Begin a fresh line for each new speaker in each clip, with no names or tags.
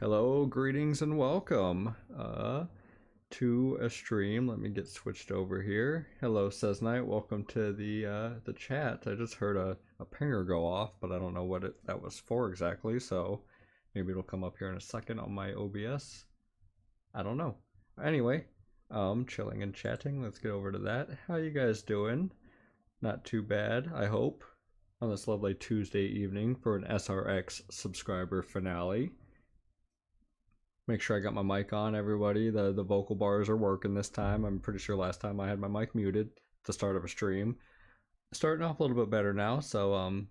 Hello, greetings, and welcome to a stream. Let me get switched over here. Hello, Says Night. Welcome to the chat. I just heard a pinger go off, but I don't know what that was for exactly. So maybe it'll come up here in a second on my OBS. I don't know. Anyway, chilling and chatting. Let's get over to that. How you guys doing? Not too bad, I hope, on this lovely Tuesday evening for an SRX subscriber finale. Make sure I got my mic on, everybody. The vocal bars are working this time. I'm pretty sure last time I had my mic muted at the start of a stream. Starting off a little bit better now, so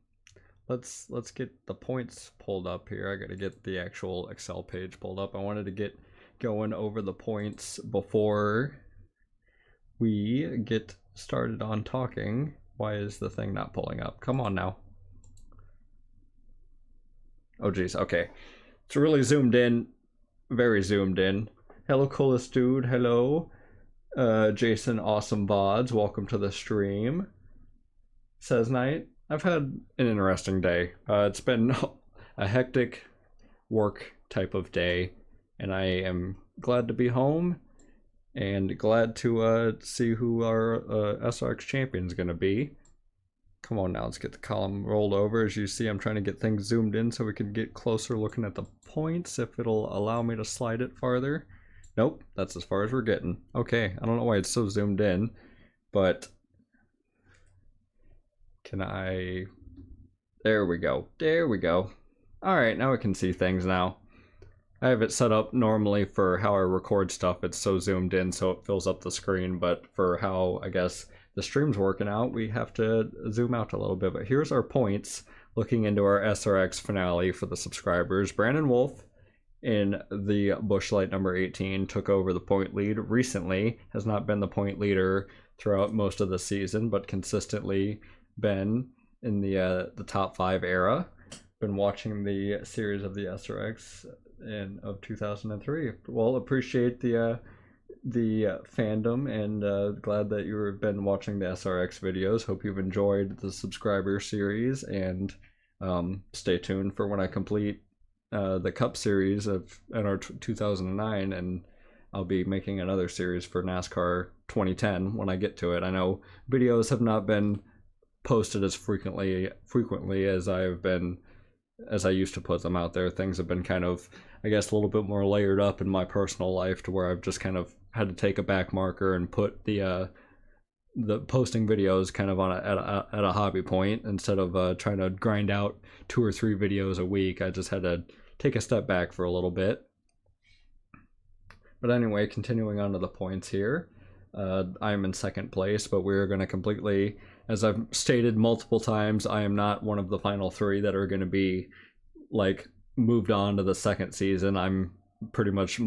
let's get the points pulled up here. I gotta get the actual Excel page pulled up. I wanted to get going over the points before we get started on talking. Why is the thing not pulling up? Come on now. Oh geez, okay. It's really zoomed in. Very zoomed in. Hello, coolest dude. Hello, Jason. Awesome VODs. Welcome to the stream. Says Night. I've had an interesting day. It's been a hectic work type of day, and I am glad to be home and glad to see who our SRX champion is gonna be. Come on now, let's get the column rolled over. As you see, I'm trying to get things zoomed in so we can get closer looking at the points, if it'll allow me to slide it farther. Nope, that's as far as we're getting. Okay, I don't know why it's so zoomed in, but can I... There we go. There we go. Alright, now we can see things now. I have it set up normally for how I record stuff. It's so zoomed in so it fills up the screen, but for how, I guess, the stream's working out, we have to zoom out a little bit. But here's our points looking into our SRX finale for the subscribers. Brandon Wolf in the Busch Light number 18 took over the point lead recently. Has not been the point leader throughout most of the season, but consistently been in the top 5 era. Been watching the series of the SRX of 2003. Well, appreciate the fandom, and glad that you've been watching the SRX videos. Hope you've enjoyed the subscriber series, and stay tuned for when I complete the Cup series of NR 2009, and I'll be making another series for NASCAR 2010 when I get to it. I know videos have not been posted as frequently as I used to put them out there. Things have been kind of, I guess, a little bit more layered up in my personal life, to where I've just kind of had to take a back marker and put the posting videos kind of on at a hobby point, instead of trying to grind out 2 or 3 videos a week. I just had to take a step back for a little bit. But anyway, continuing on to the points here. I'm in second place, but we're going to completely, as I've stated multiple times, I am not one of the final 3 that are going to be like moved on to the second season. I'm pretty much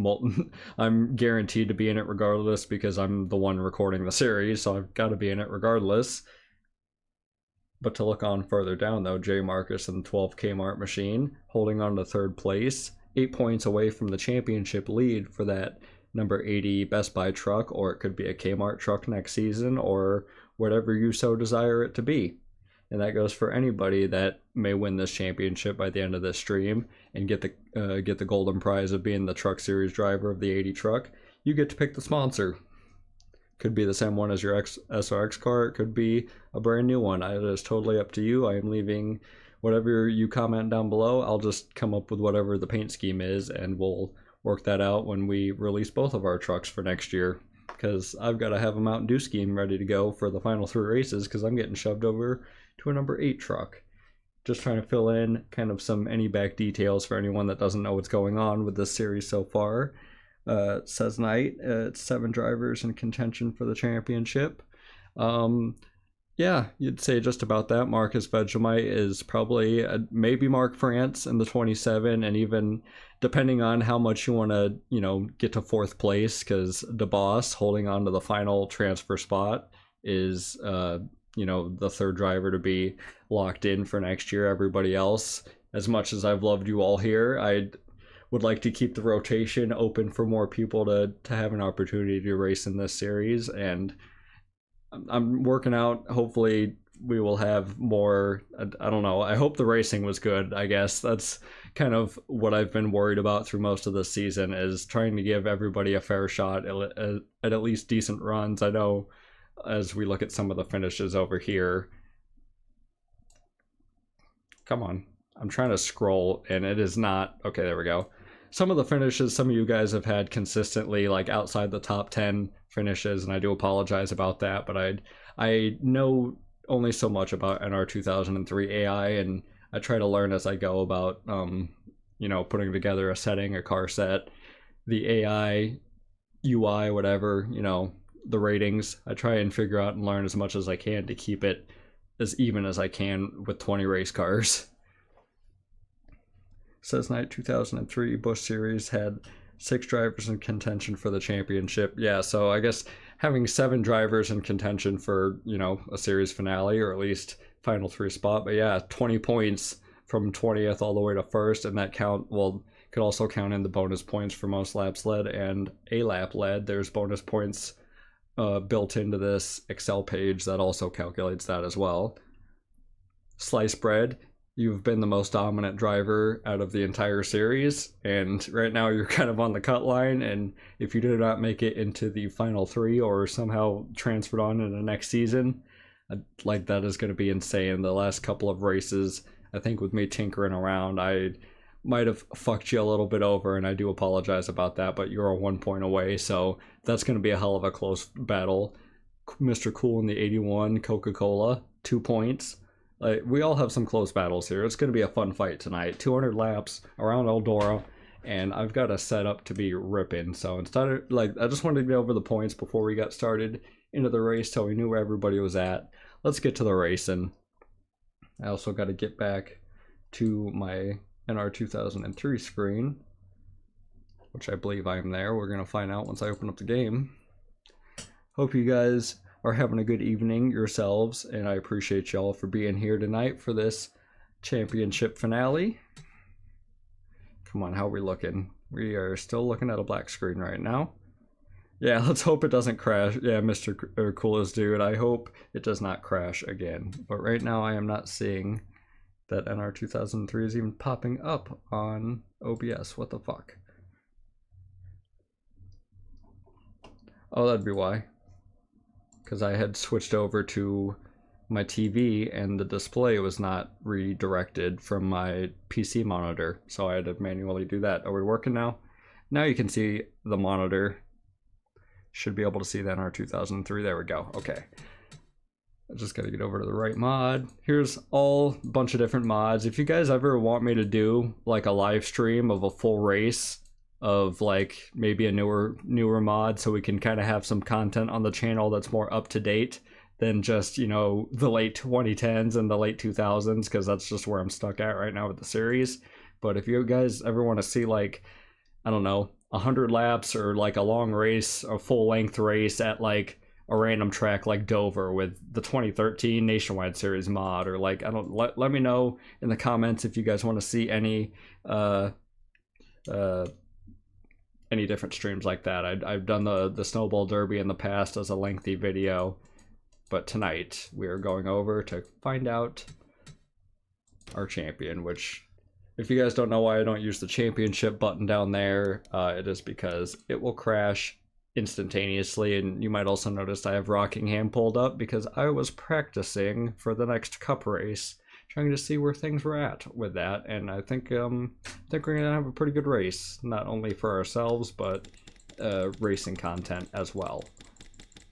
I'm guaranteed to be in it regardless, because I'm the one recording the series, so I've got to be in it regardless. But to look on further down though, J Marcus and the 12 Kmart machine holding on to third place, 8 points away from the championship lead for that number 80 Best Buy truck, or it could be a Kmart truck next season, or whatever you so desire it to be. And that goes for anybody that may win this championship by the end of this stream and get the golden prize of being the truck series driver of the 80 truck. You get to pick the sponsor. Could be the same one as your SRX car. It could be a brand new one. It is totally up to you. I am leaving whatever you comment down below. I'll just come up with whatever the paint scheme is, and we'll work that out when we release both of our trucks for next year. Because I've got to have a Mountain Dew scheme ready to go for the final 3 races, because I'm getting shoved over to a number 8 truck. Just trying to fill in kind of some any back details for anyone that doesn't know what's going on with this series so far. Says Night, it's 7 drivers in contention for the championship. Yeah, you'd say just about that. Marcus Vegemite is probably maybe Mark France in the 27, and even depending on how much you want to, get to 4th place, because DeBoss holding on to the final transfer spot is, the 3rd driver to be locked in for next year. Everybody else, as much as I've loved you all here, I would like to keep the rotation open for more people to have an opportunity to race in this series, and I'm working out hopefully we will have more. I don't know. I hope the racing was good. I guess that's kind of what I've been worried about through most of the season, is trying to give everybody a fair shot at least decent runs. I know as we look at some of the finishes over here. Come on. I'm trying to scroll and it is not. Okay, there we go. Some of the finishes some of you guys have had consistently like outside the top 10 finishes, and I do apologize about that, but I know only so much about NR 2003 AI, and I try to learn as I go about you know, putting together a setting, a car set, the AI, UI, whatever, you know, the ratings. I try and figure out and learn as much as I can to keep it as even as I can with 20 race cars. Says Night 2003 Busch Series had 6 drivers in contention for the championship. Yeah, so I guess having 7 drivers in contention for, you know, a series finale, or at least final 3 spot. But yeah, 20 points from 20th all the way to 1st, and that count, well, could also count in the bonus points for most laps led and a lap led. There's bonus points built into this Excel page that also calculates that as well. Slice bread. You've been the most dominant driver out of the entire series, and right now you're kind of on the cut line, and if you do not make it into the final 3 or somehow transferred on in the next season, like, that is going to be insane. The last couple of races, I think with me tinkering around, I might have fucked you a little bit over, and I do apologize about that, but you're 1 point away, so that's going to be a hell of a close battle. Mr. Cool in the 81, Coca-Cola, 2 points. Like, we all have some close battles here. It's going to be a fun fight tonight. 200 laps around Eldora, and I've got a setup to be ripping. So instead of, like, I just wanted to get over the points before we got started into the race so we knew where everybody was at. Let's get to the racing. I also got to get back to my NR 2003 screen, which I believe I am there. We're going to find out once I open up the game. Hope you guys are having a good evening yourselves, and I appreciate y'all for being here tonight for this championship finale. Come on, how are we looking? We are still looking at a black screen right now. Yeah, let's hope it doesn't crash. Yeah, Mr. Coolest Dude, I hope it does not crash again. But right now I am not seeing that NR 2003 is even popping up on OBS. What the fuck? Oh, that'd be why. Because I had switched over to my TV and the display was not redirected from my PC monitor, so I had to manually do that. Are we working now? Now you can see the monitor. Should be able to see that in our 2003. There we go. Okay. I just got to get over to the right mod. Here's all bunch of different mods. If you guys ever want me to do like a live stream of a full race of like maybe a newer mod, so we can kind of have some content on the channel that's more up to date than just, you know, the late 2010s and the late 2000s, because that's just where I'm stuck at right now with the series. But if you guys ever want to see like, I don't know, 100 laps or like a long race, a full length race at like a random track like Dover with the 2013 Nationwide Series mod, or like, I don't, let me know in the comments if you guys want to see any different streams like that. I've done the Snowball Derby in the past as a lengthy video, but tonight we are going over to find out our champion, which, if you guys don't know why I don't use the championship button down there, it is because it will crash instantaneously. And you might also notice I have Rockingham pulled up because I was practicing for the next cup race, trying to see where things were at with that, and I think we're gonna have a pretty good race, not only for ourselves but racing content as well.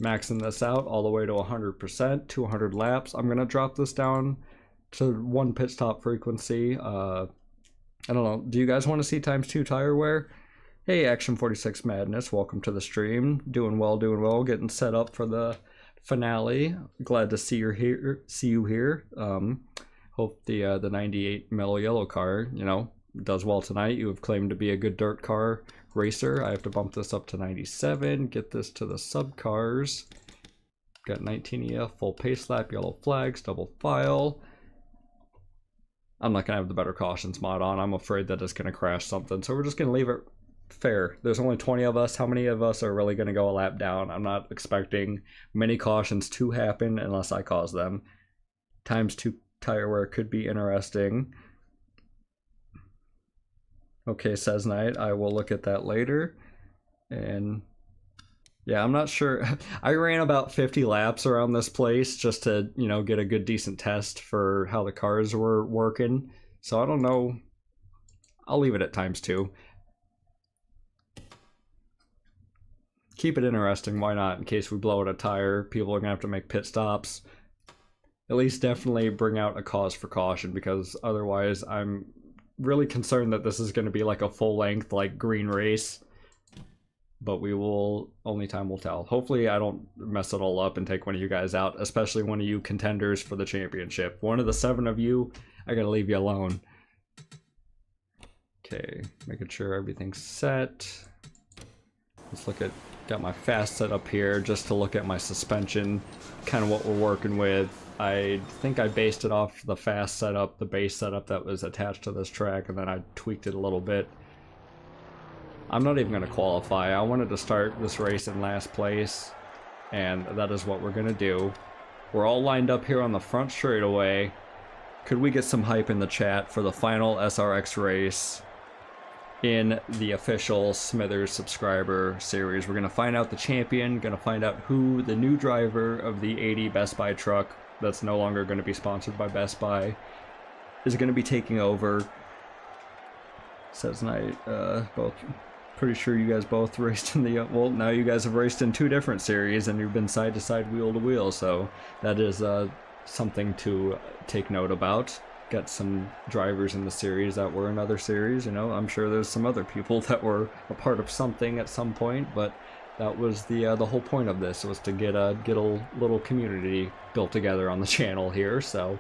Maxing this out all the way to 100%, 200 laps. I'm gonna drop this down to 1 pit stop frequency. I don't know. Do you guys want to see ×2 tire wear? Hey, Action 46 Madness, welcome to the stream. Doing well, getting set up for the finale. Glad to see you here. Hope the 98 Mellow Yellow car, you know, does well tonight. You have claimed to be a good dirt car racer. I have to bump this up to 97, get this to the sub cars. Got 19 EF, full pace lap, yellow flags, double file. I'm not gonna have the better cautions mod on. I'm afraid that it's gonna crash something, so we're just gonna leave it fair. There's only 20 of us. How many of us are really gonna go a lap down? I'm not expecting many cautions to happen unless I cause them. ×2 tire wear could be interesting. Okay, says Knight. I will look at that later. And yeah, I'm not sure. I ran about 50 laps around this place just to, you know, get a good decent test for how the cars were working. So I don't know. I'll leave it at ×2. Keep it interesting, why not? In case we blow out a tire, people are gonna have to make pit stops. At least definitely bring out a cause for caution, because otherwise I'm really concerned that this is gonna be like a full-length, like, green race. But we will, only time will tell. Hopefully I don't mess it all up and take one of you guys out, especially one of you contenders for the championship. One of the 7 of you, I gotta leave you alone. Okay, making sure everything's set. Let's look at, got my fast setup here just to look at my suspension, kind of what we're working with. I think I based it off the fast setup, the base setup that was attached to this track, and then I tweaked it a little bit. I'm not even going to qualify. I wanted to start this race in last place, and that is what we're going to do. We're all lined up here on the front straightaway. Could we get some hype in the chat for the final SRX race in the official Smithers subscriber series? We're going to find out the champion, going to find out who the new driver of the 80 Best Buy truck that's no longer going to be sponsored by Best Buy is going to be taking over. Says Knight, both, pretty sure you guys both raced in the, well, now you guys have raced in 2 different series and you've been side to side, wheel to wheel, so that is something to take note about. Got some drivers in the series that were in other series, you know. I'm sure there's some other people that were a part of something at some point, but that was the whole point of this, was to get a little community built together on the channel here. So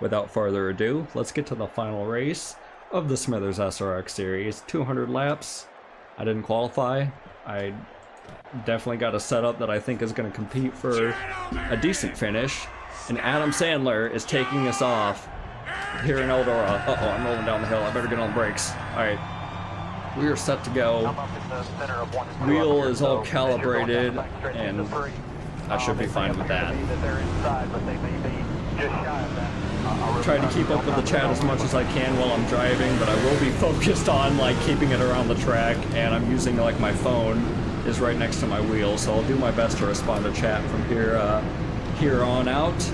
without further ado, let's get to the final race of the Smithers SRX series. 200 laps. I didn't qualify. I definitely got a setup that I think is going to compete for a decent finish, and Adam Sandler is taking us off here in Eldora. Uh-oh, I'm rolling down the hill. I better get on the brakes. Alright. We are set to go. Wheel is all calibrated, and I should be fine with that. Try to keep up with the chat as much as I can while I'm driving, but I will be focused on, like, keeping it around the track, and I'm using, like, my phone is right next to my wheel, so I'll do my best to respond to chat from here on out.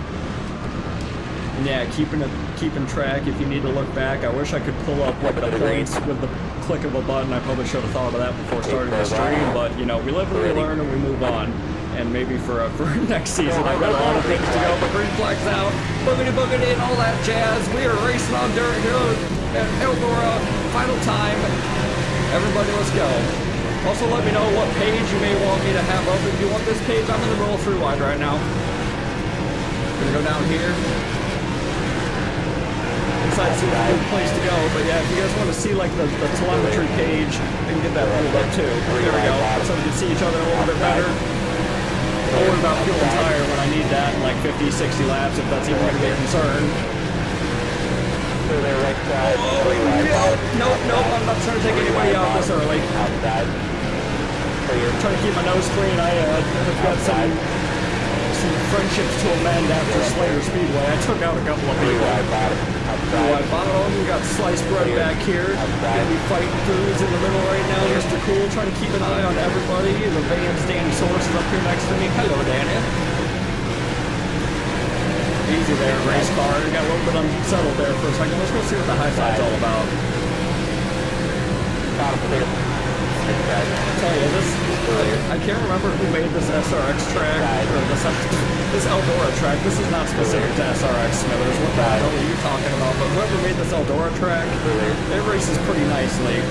And yeah, keeping track. If you need to look back, I wish I could pull up like the points with the click of a button. I probably should have thought of that before starting the stream, but you know, we live and we learn and we move on. And maybe for next season, I've got a lot of things to go, but green flag's out, boogity and all that jazz. We are racing on dirt here at Eldora, final time. Everybody, let's go. Also, let me know what page you may want me to have up. If you want this page, I'm in the roll through wide right now. Gonna go down here. Inside seems a good place to go, but yeah, if you guys want to see like the telemetry page, we can get that pulled up too. There we go, so we can see each other a little bit better. Don't worry about fuel and tire when I need that in like 50, 60 laps, if that's even going to be a concern. Nope, I'm not trying to take anybody out this early. I'm trying to keep my nose clean. I've got some friendships to amend after Slayer Speedway. I took out a couple of people. Wide bottom, we got sliced bread back here. Gonna be fighting throughs in the middle right now. Mr. Cool trying to keep an eye on everybody. The van's Danny Source is up here next to me. Hello, Danny. Easy there, race car. We got a little bit unsettled there for a second. Let's go see what the high side's all about. I tell you, I can't remember who made this SRX track, or this Eldora track. This is not specific to SRX Smithers. What the hell are you talking about? But whoever made this Eldora track, it races pretty nicely.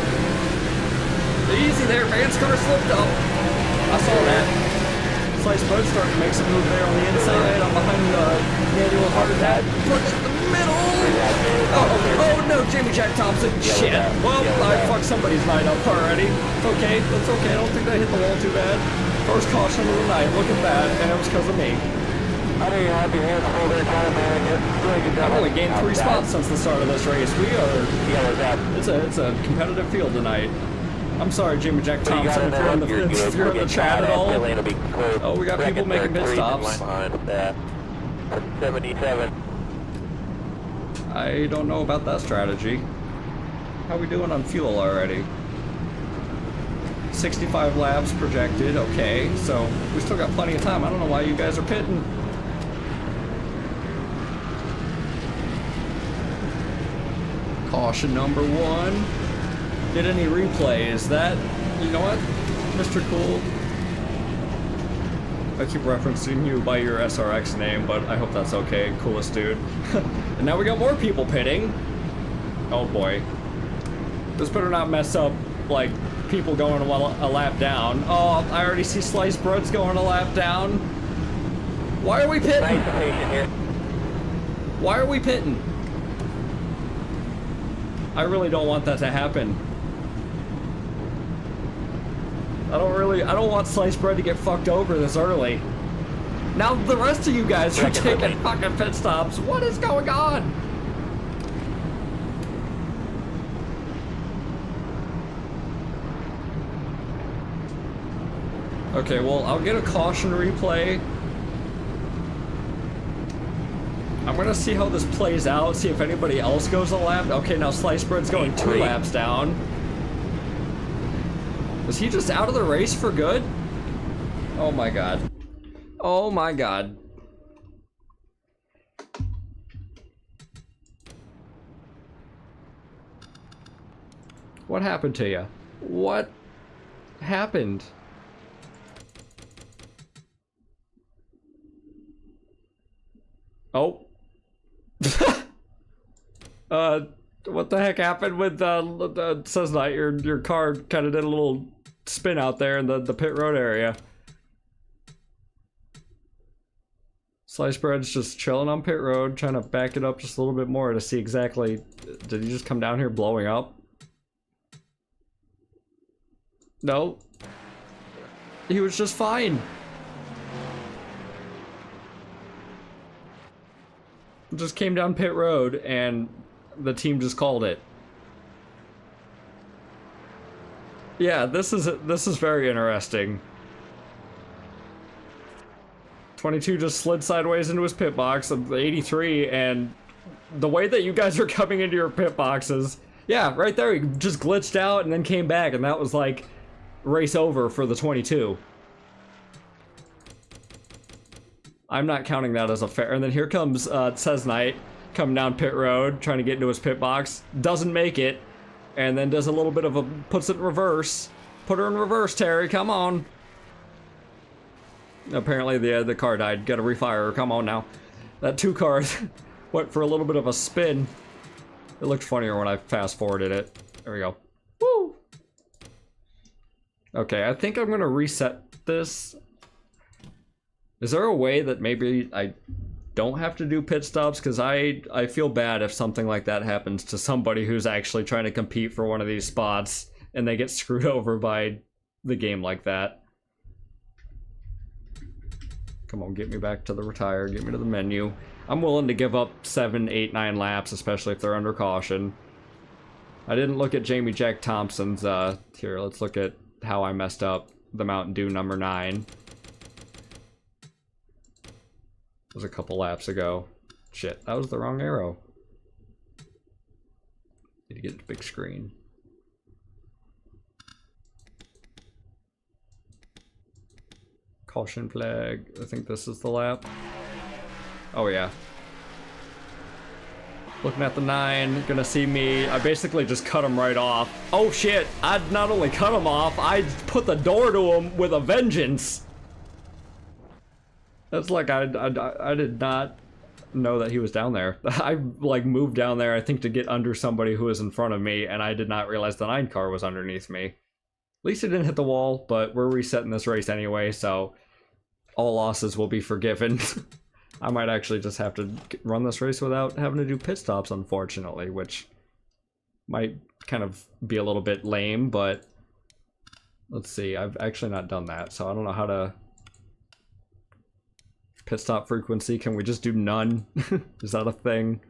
Easy there, Vance car slipped up. I saw that. Slice Bud starting to make some move there on the inside. I'm behind Manuel Hard Hat. Push in the middle. Oh no, Jamie Jack Thompson. Shit. Well, I fucked somebody's night up already. It's okay. That's okay. I don't think I hit the wall too bad. First caution of the night, looking bad, and it was because of me. I've only gained 3 spots since the start of this race. It's a competitive field tonight. I'm sorry, Jimmy Jack Thompson, if you're in the chat at all. Oh, we got people making pit stops.
77.
I don't know about that strategy. How we doing on fuel already? 65 laps projected, okay, so we still got plenty of time. I don't know why you guys are pitting. Caution number 1. Did any replays? That, you know what, Mr. Cool? I keep referencing you by your SRX name, but I hope that's okay. Coolest dude. And now we got more people pitting. Oh boy. This better not mess up, like, people going a lap down. Oh, I already see sliced breads going a lap down. Why are we pitting? Why are we pitting? I really don't want that to happen. I don't want sliced bread to get fucked over this early. Now the rest of you guys are taking fucking pit stops. What is going on? Okay, well, I'll get a caution replay. I'm gonna see how this plays out, see if anybody else goes a lap. Okay, now sliced bread's going 2 laps down. Was he just out of the race for good? Oh my god. Oh my god. What happened to you? What happened? Oh. What the heck happened with says that your car kind of did a little spin out there in the pit road area. Sliced bread's just chilling on pit road, trying to back it up just a little bit more to see exactly. Did he just come down here blowing up? No. He was just fine. Just came down pit road and the team just called it. Yeah, this is very interesting. 22 just slid sideways into his pit box of 83, and the way that you guys are coming into your pit boxes, yeah, right there, he just glitched out and then came back, and that was like race over for the 22. I'm not counting that as a fair. And then here comes Says Knight coming down pit road, trying to get into his pit box, doesn't make it, and then does a little bit of a, puts it in reverse. Put her in reverse, Terry, come on. Apparently the car died, gotta refire her, come on now. That 2 cars went for a little bit of a spin. It looked funnier when I fast forwarded it. There we go. Woo! Okay, I think I'm gonna reset this. Is there a way that maybe I don't have to do pit stops? Because I feel bad if something like that happens to somebody who's actually trying to compete for one of these spots and they get screwed over by the game like that. Come on, get me back to the retire, get me to the menu. I'm willing to give up 7, 8, 9 laps, especially if they're under caution. I didn't look at Jamie Jack Thompson's, here, let's look at how I messed up the Mountain Dew number 9. It was a couple laps ago. Shit, that was the wrong arrow. Need to get the big screen. Caution flag. I think this is the lap. Oh yeah. Looking at the 9, gonna see me. I basically just cut him right off. Oh shit, I'd not only cut him off, I put the door to him with a vengeance. That's like, I did not know that he was down there. I like moved down there, I think, to get under somebody who was in front of me, and I did not realize the 9 car was underneath me. At least it didn't hit the wall, but we're resetting this race anyway, so all losses will be forgiven. I might actually just have to run this race without having to do pit stops, unfortunately, which might kind of be a little bit lame, but let's see. I've actually not done that, so I don't know how to... Pit stop frequency, can we just do none? Is that a thing?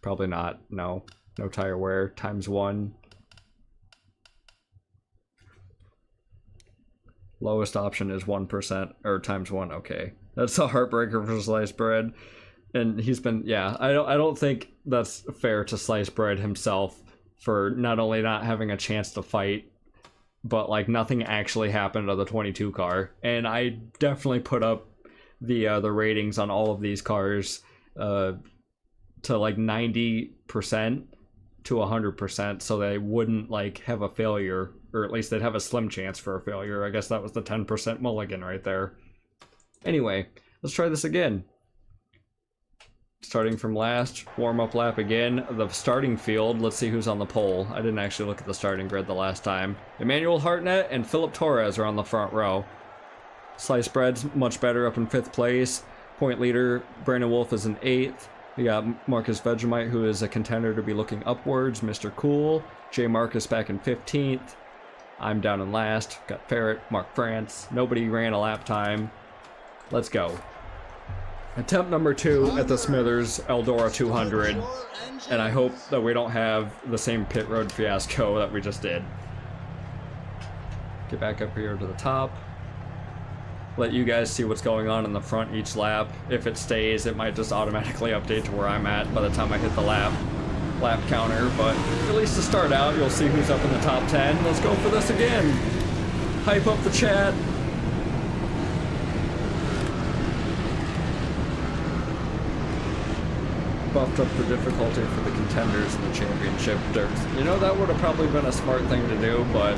Probably not, no. No tire wear, ×1. Lowest option is 1%, or ×1, okay. That's a heartbreaker for sliced bread. And he's been, yeah, I don't think that's fair to Sliced Bread himself for not only not having a chance to fight, but like nothing actually happened to the 22 car. And I definitely put up the ratings on all of these cars to like 90% to 100%, so they wouldn't like have a failure, or at least they'd have a slim chance for a failure. I guess that was the 10% mulligan right there. Anyway, let's try this again. Starting from last, warm-up lap again. The starting field, let's see who's on the pole. I didn't actually look at the starting grid the last time. Emmanuel Hartnett and Philip Torres are on the front row. Sliced Bread's much better, up in 5th place. Point leader, Brandon Wolf, is in 8th. We got Marcus Vegemite, who is a contender to be looking upwards. Mr. Cool. J. Marcus back in 15th. I'm down in last. Got Ferret, Mark France. Nobody ran a lap time. Let's go. Attempt number 2 at the Smithers Eldora 200, and I hope that we don't have the same pit road fiasco that we just did. Get back up here to the top. Let you guys see what's going on in the front each lap. If it stays, it might just automatically update to where I'm at by the time I hit the lap counter, but at least to start out, you'll see who's up in the top 10. Let's go for this again. Hype up the chat. Buffed up the difficulty for the contenders in the championship. You know, that would have probably been a smart thing to do, but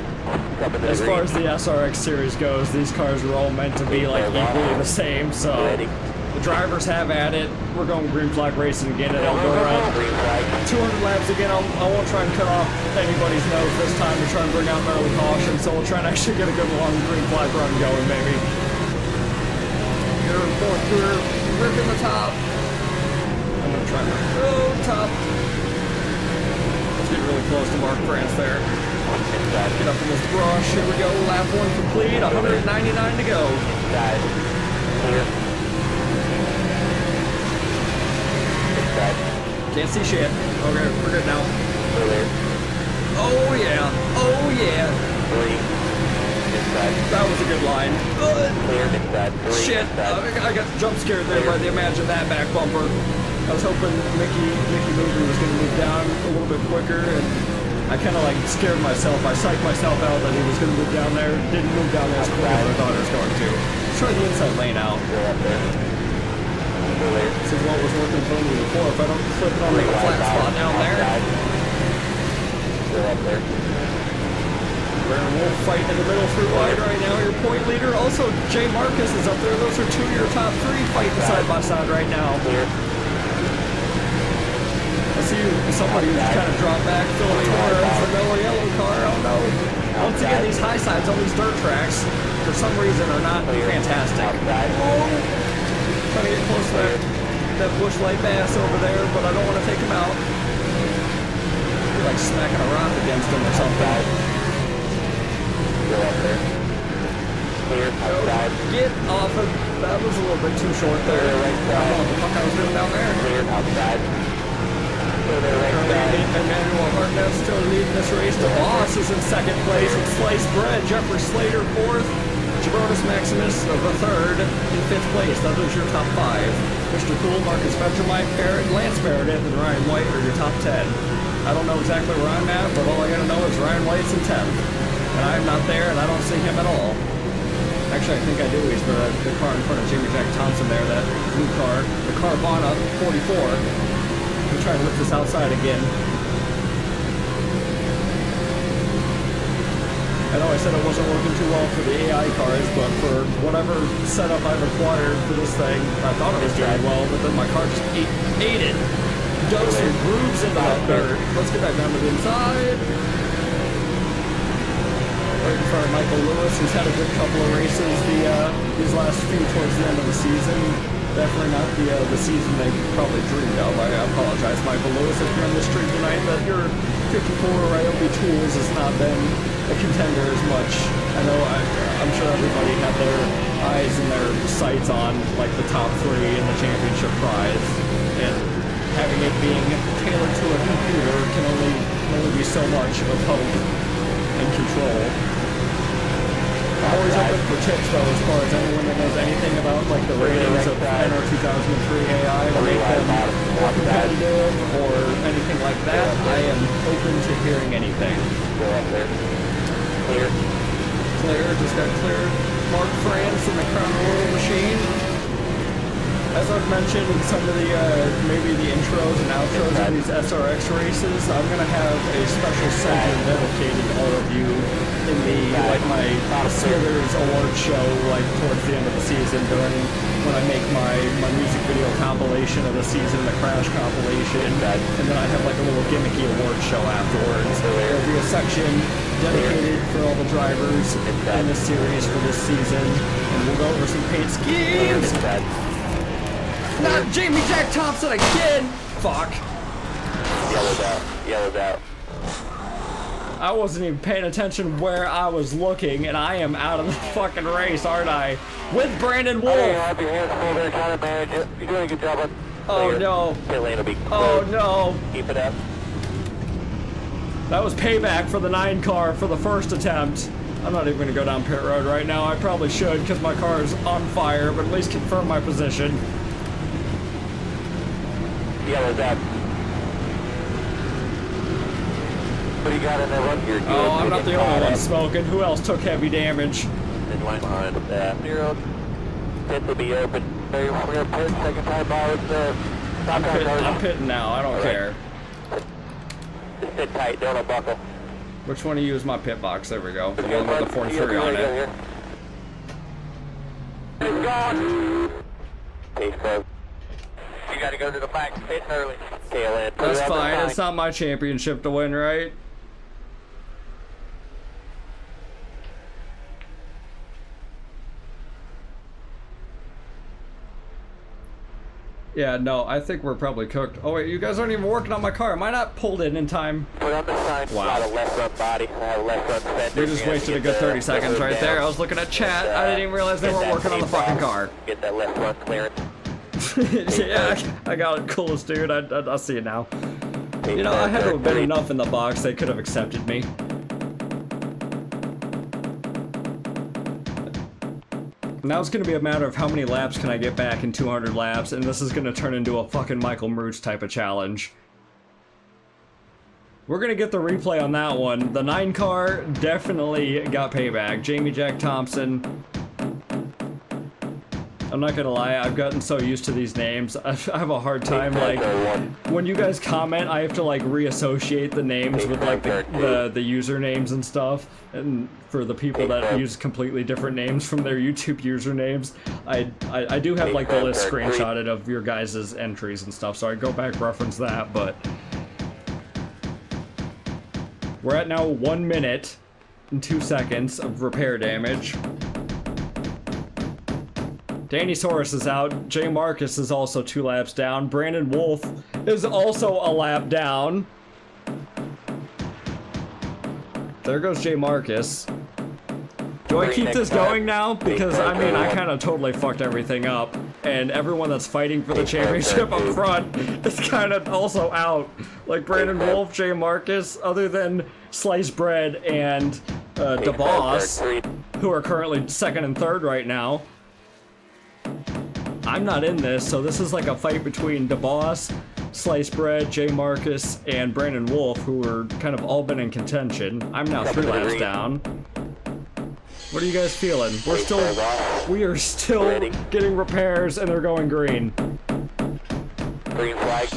as far as the SRX series goes, these cars are all meant to be like equally the same, so the drivers have at it. We're going green flag racing again at Eldora. 200 laps again. I won't try and cut off anybody's nose this time to try and bring out my early caution, so we'll try and actually get a good long green flag run going, maybe. Here, fourth gear, ripping the top. I'm gonna try to go top. Let's get really close to Mark France there. Get up in this brush. Here we go. Lap 1 complete. 199 to go. Can't see shit. Okay, we're good now. Oh yeah. Oh yeah. That was a good line. Shit. I got jump scared there by the Imagine That back bumper. I was hoping Mickey Mover was going to move down a little bit quicker, and I kind of like scared myself. I psyched myself out that he was going to move down there. Didn't move down there as quick as I thought he was going to. Let's try the inside lane out. This is what was working for me before. If I don't flip it on the flat spot down there. Brandon Wolf fighting in the middle through wide right now. Your point leader. Also, J. Marcus is up there. Those are 2 of your top 3 fighting side by side right now. I see somebody who's kind of dropped back. Philip Torres, the Miller yellow car. Oh no. Once again, these high sides on these dirt tracks, for some reason, are not fantastic. Oh. Trying to get close to that Busch Light Bass over there, but I don't want to take him out. You're like smacking a rock against him or something. Get off of that. Was a little bit too short there. I don't know what the fuck I was doing down there. Emmanuel Hartnett still leading this race. The Boss is in 2nd place with Sliced Bread. Jeffrey Slater 4th. Jabronis Maximus the 3rd in 5th place. That is your top 5. Mr. Cool, Marcus Vegemite, Lance Meredith, and Ryan White are your top 10. I don't know exactly where I'm at, but all I gotta know is Ryan White's in 10th. And I'm not there, and I don't see him at all. Actually, I think I do. He's the car in front of Jimmy Jack Thompson there, that blue car. The Carvana 44. I'm trying to lift this outside again. I know I said it wasn't working too well for the AI cars, but for whatever setup I've acquired for this thing, I thought it was doing well, but then my car just ate it. Dug some grooves into that dirt. Let's get back down to the inside. Right in front of Michael Lewis, who's had a good couple of races these last few towards the end of the season. Definitely not the season they probably dreamed of. I apologize, Michael Lewis, if you're on the stream tonight, that your 54 Ryobi Tools has not been a contender as much. I know I'm sure everybody had their eyes and their sights on like the top 3 in the championship prize, and having it being tailored to a computer can only be so much of hope and control. I'm always open for tips though, as far as anyone that knows anything about like the ratings of NR 2003 AI to make them more competitive or anything like that. I am open to hearing anything.
Clear.
Clear, just got cleared. Mark France in the Crown Royal machine. As I've mentioned in some of the, maybe the intros and outros of these SRX races, I'm going to have a special segment dedicated to all of you in the, like, my Smithers award show, like, towards the end of the season, during, when I make my music video compilation of the season, the Crash compilation, and then I have, like, a little gimmicky award show afterwards. There'll be a section dedicated for all the drivers in this series for this season, and we'll go over some paint schemes. Not Jamie Jack Thompson again! Fuck.
Yellowed out.
I wasn't even paying attention where I was looking, and I am out of the fucking race, aren't I? With Brandon Wolf!
Have your hands full there, trying to manage it. You're doing a good job on.
Oh no.
Pit lane will be closed.
Oh no.
Keep it up.
That was payback for the 9 car for the first attempt. I'm not even gonna go down pit road right now. I probably should, because my car is on fire, but at least confirm my position.
Yellow's out. What do you got in there? You're good.
Oh, I'm not the only one smoking. Who else took heavy damage?
In line behind that. Zero. Pit will be open. We're gonna pit second time ball with the.
I'm pitting now. I don't care.
Just sit tight. Don't unbuckle.
Which one of you is my pit box? There we go. The one with the 43 on it.
It's gone. Pace close. You gotta go to the back pit early. KLN.
That's fine. It's not my championship to win, right? Yeah, no, I think we're probably cooked. Oh wait, you guys aren't even working on my car. Am I not pulled in time?
Put on the sign.
Wow.
A lot of left front body. I have left front fender.
We just wasted a good 30 seconds right there. I was looking at chat. I didn't even realize they weren't working on the fucking car.
Get that left front clearance.
Yeah, I got it. Coolest dude. I see it now. You know, I had to have been enough in the box. They could have accepted me. Now it's going to be a matter of how many laps can I get back in 200 laps, and this is going to turn into a fucking Michael Mooch type of challenge. We're going to get the replay on that one. The 9 car definitely got payback. Jamie Jack Thompson. I'm not gonna lie, I've gotten so used to these names. I have a hard time, like, when you guys comment, I have to, like, reassociate the names with, like, the usernames and stuff. And for the people that use completely different names from their YouTube usernames, I do have, like, the list screenshotted of your guys' entries and stuff, so I go back, reference that, but... We're at now 1 minute and 2 seconds of repair damage. Danny Soros is out. J. Marcus is also 2 laps down. Brandon Wolf is also a lap down. There goes J. Marcus. Do I keep this going now? Because, I mean, I kind of totally fucked everything up. And everyone that's fighting for the championship up front is kind of also out. Like Brandon Wolf, J. Marcus, other than Sliced Bread and DeBoss, who are currently 2nd and 3rd right now. I'm not in this, so this is like a fight between DeBoss, Sliced Bread, J. Marcus, and Brandon Wolf, who are kind of all been in contention. I'm now 3 laps down. What are you guys feeling? We are still getting repairs, and they're going green.
Green flag.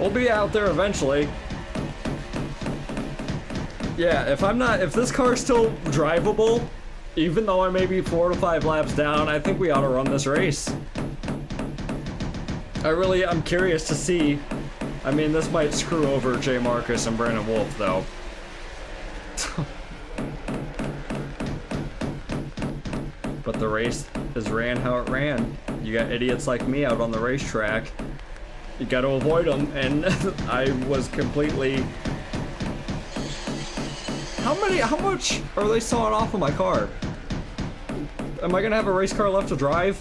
We'll be out there eventually. Yeah, if this car's still drivable, even though I may be 4 to 5 laps down, I think we ought to run this race. I'm curious to see. I mean, this might screw over J. Marcus and Brandon Wolf, though. But the race is ran how it ran. You got idiots like me out on the racetrack. You got to avoid them, and I was completely... How much are they sawing off of my car? Am I gonna have a race car left to drive?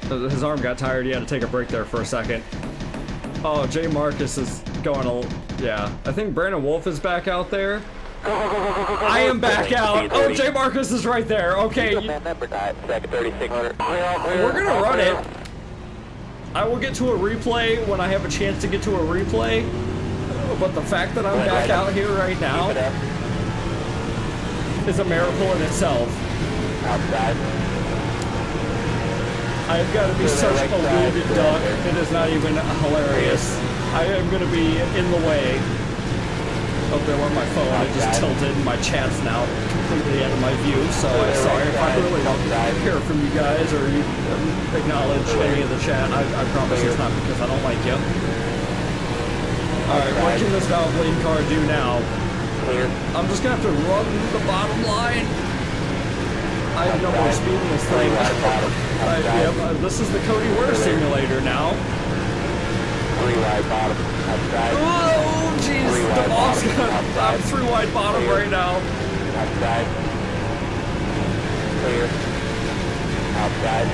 His arm got tired, he had to take a break there for a second. Oh, J. Marcus is going yeah. I think Brandon Wolf is back out there. I am back out. Oh, J. Marcus is right there. Okay. We're gonna run it. I will get to a replay when I have a chance to get to a replay. But the fact that I'm back out here right now is a miracle in itself.
Outside.
I've got to be such a wounded duck. It is not even hilarious. I am going to be in the way. Oh, there went my phone. It just tilted. My chat's now completely out of my view. So I'm sorry if I really don't hear from you guys or you acknowledge any of the chat. I promise it's not because I don't like you. Alright, what can this Valvoline car do now? I'm just going to have to run the bottom line. I have no more speed in this thing. This is the Cody Ware simulator now.
3 wide bottom. Outside.
Oh, jeez. The ball's I'm 3 wide bottom right now.
Outside. Clear. Outside.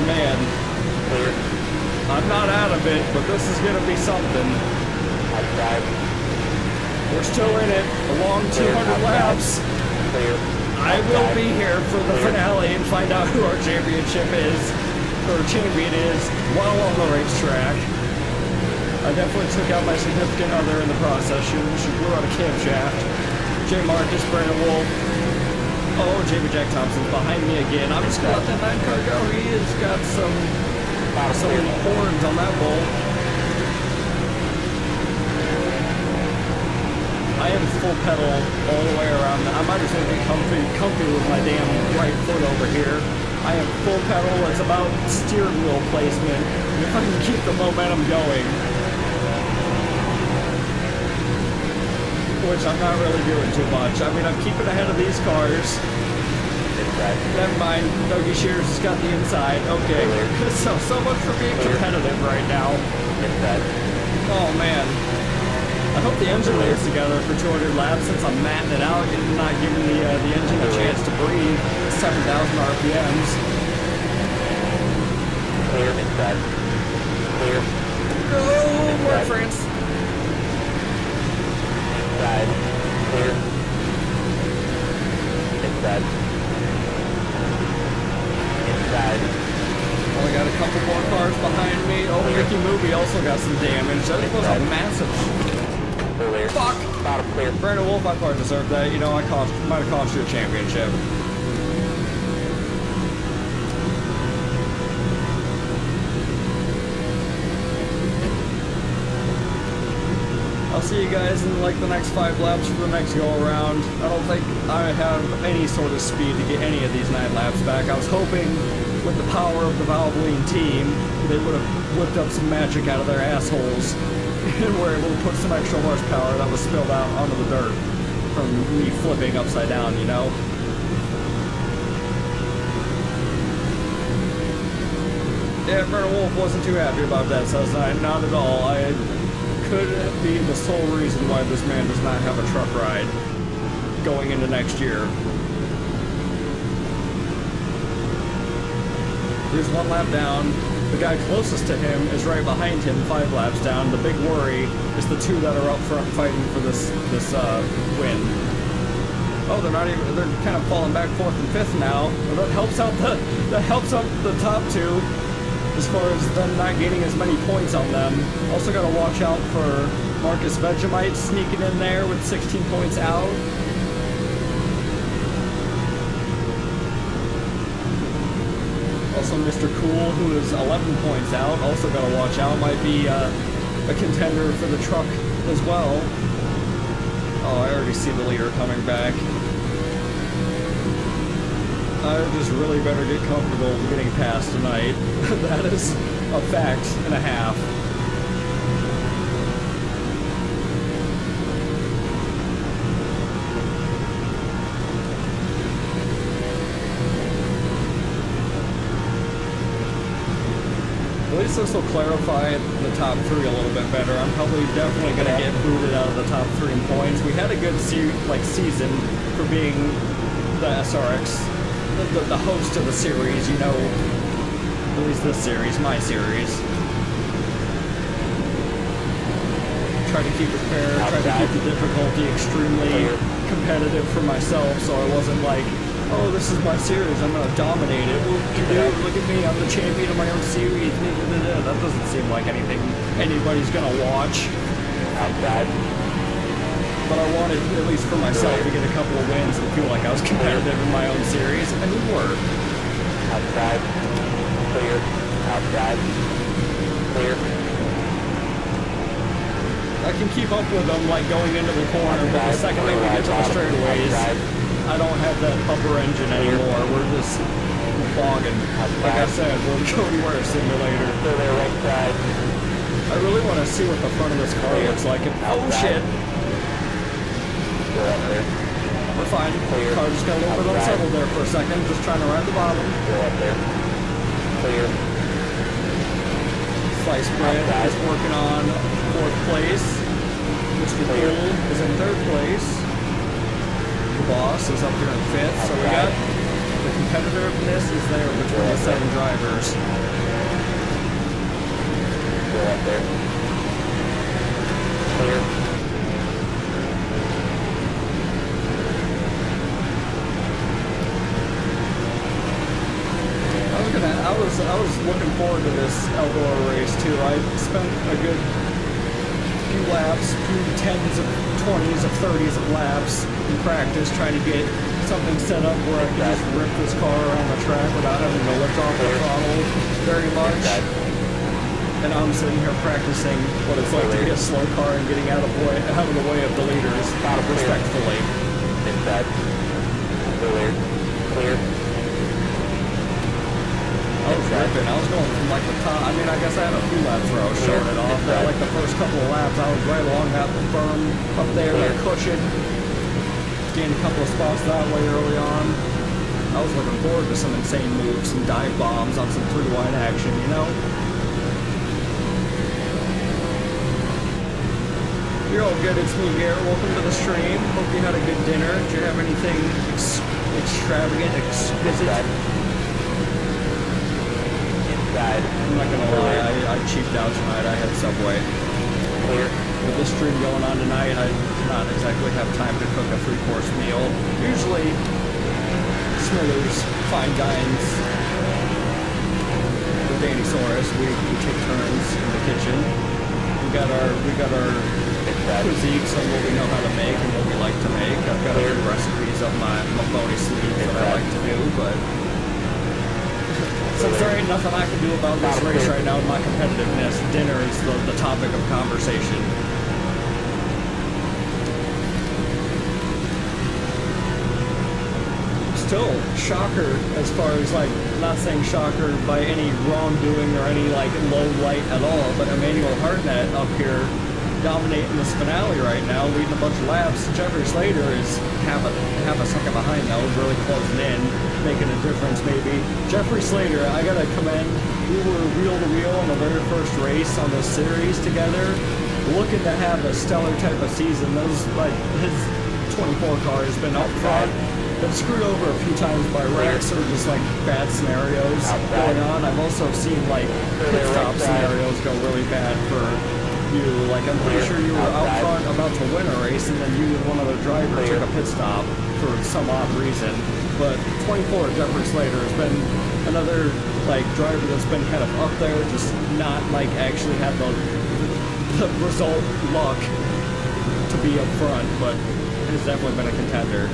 Man.
Clear.
I'm not out of it, but this is going to be something.
Outside.
We're still in it. A long 200 laps.
Clear.
I will be here for the finale and find out who our championship is, or champion is, while on the racetrack. I definitely took out my significant other in the process. She blew out a camshaft. J. Marcus, Brandon Wolf. Oh, JB Jack Thompson's behind me again. I'm just gonna let that 9 car go. He has got some horns on that bull. I am full pedal all the way around. I might as well get comfy with my damn right foot over here. I am full pedal. It's about steering wheel placement. If I can keep the momentum going, which I'm not really doing too much. I mean, I'm keeping ahead of these cars. Never mind. Dougie Shears has got the inside. Okay. So much for being competitive right now. Oh man. I hope the engine lays together for 200 laps since I'm matting it out and not giving the engine a chance to breathe. 7,000 RPMs.
Clear inside. Clear.
Oh, more France.
Inside. Clear. Inside. Inside.
Only got a couple more cars behind me. Oh, Ricky Movie also got some damage. That was a massive...
Clear.
Fuck!
Bottom clear.
Brandon Wolf, I probably deserved that. You know, might have cost you a championship. I'll see you guys in like the next 5 laps for the next go around. I don't think I have any sort of speed to get any of these 9 laps back. I was hoping with the power of the Valvoline team, they would have whipped up some magic out of their assholes and were able to put some extra horsepower that was spilled out onto the dirt from me flipping upside down, you know? Yeah, Brandon Wolf wasn't too happy about that, so not at all. I could be the sole reason why this man does not have a truck ride going into next year. Here's 1 lap down. The guy closest to him is right behind him, 5 laps down. The big worry is the 2 that are up front fighting for this win. Oh, they're kind of falling back 4th and 5th now. Well, that helps out the top 2 as far as them not gaining as many points on them. Also got to watch out for Marcus Vegemite sneaking in there with 16 points out. Also Mr. Cool, who is 11 points out, also got to watch out. Might be a contender for the truck as well. Oh, I already see the leader coming back. I just really better get comfortable getting past tonight. That is a fact and a half. At least this will clarify the top 3 a little bit better. I'm probably definitely going to get booted out of the top 3 in points. We had a good season for being the SRX, the host of the series, you know, at least this series, my series. tried to keep it fair, tried to keep the difficulty extremely competitive for myself, so I wasn't like, oh, this is my series, I'm gonna dominate it. Look at me, I'm the champion of my own series. That doesn't seem like anything anybody's gonna watch. But I wanted, at least for myself, to get a couple of wins and feel like I was competitive in my own series, and we were.
Outside. Clear. Outside. Clear.
I can keep up with them, like, going into the corner, but the second that we get to the straightaways, I don't have that upper engine anymore. We're just bogging. Like I said, we're the Cody Ware simulator.
Right side.
I really want to see what the front of this car looks like. Oh, shit. We're fine. The car just got a little bit unsettled there for a second. Just trying to ride the bottom.
Clear.
Slice bread is working on 4th place. Mr. Poole is in 3rd place. The boss is up here in 5th. So we got the competitiveness is there between the 7 drivers.
Up there. Clear.
I was looking forward to this Eldora race too. I spent a good few laps, few 10s of 20s of 30s of laps in practice trying to get something set up where I could just rip this car around the track without having to lift off the throttle very much. And I'm sitting here practicing what it's like to be a slow car and getting out of the way of the leaders respectfully.
Inside. Clear.
I was ripping. I was going from like the top. I mean, I guess I had a few laps where I was showing it off. But like the first couple of laps, I was right along that berm up there, that cushion. Gained a couple of spots that way early on. I was looking forward to some insane moves, some dive bombs on some 3-wide action, you know? You're all good. It's me, Garrett. Welcome to the stream. Hope you had a good dinner. Did you have anything extravagant, exquisite? I'm not gonna lie, I cheaped out tonight. I had Subway.
Clear.
With this stream going on tonight, I did not exactly have time to cook a 3-course meal. Usually, Smithers, Fine Dines, or Danny Soros, we take turns in the kitchen. We got our physiques on what we know how to make and what we like to make. I've got other recipes up my bony sleeve that I like to do, but since there ain't nothing I can do about this race right now with my competitiveness, dinner is the topic of conversation. Still, shocker as far as like, not saying shocker by any wrongdoing or any like low light at all, but Emmanuel Hartnett up here dominating this finale right now, leading a bunch of laps. Jeffrey Slater is half a second behind though, really closing in, making a difference maybe. Jeffrey Slater, I gotta commend, we were wheel to wheel in the very first race on this series together, looking to have a stellar type of season. Those, like, his 24 car has been up front, been screwed over a few times by wrecks or just like bad scenarios going on. I've also seen like pit stop scenarios go really bad for you. Like, I'm pretty sure you were out front about to win a race and then you and one other driver took a pit stop for some odd reason. But 24, Jeffrey Slater has been another like driver that's been kind of up there, just not like actually had the result luck to be up front, but has definitely been a contender.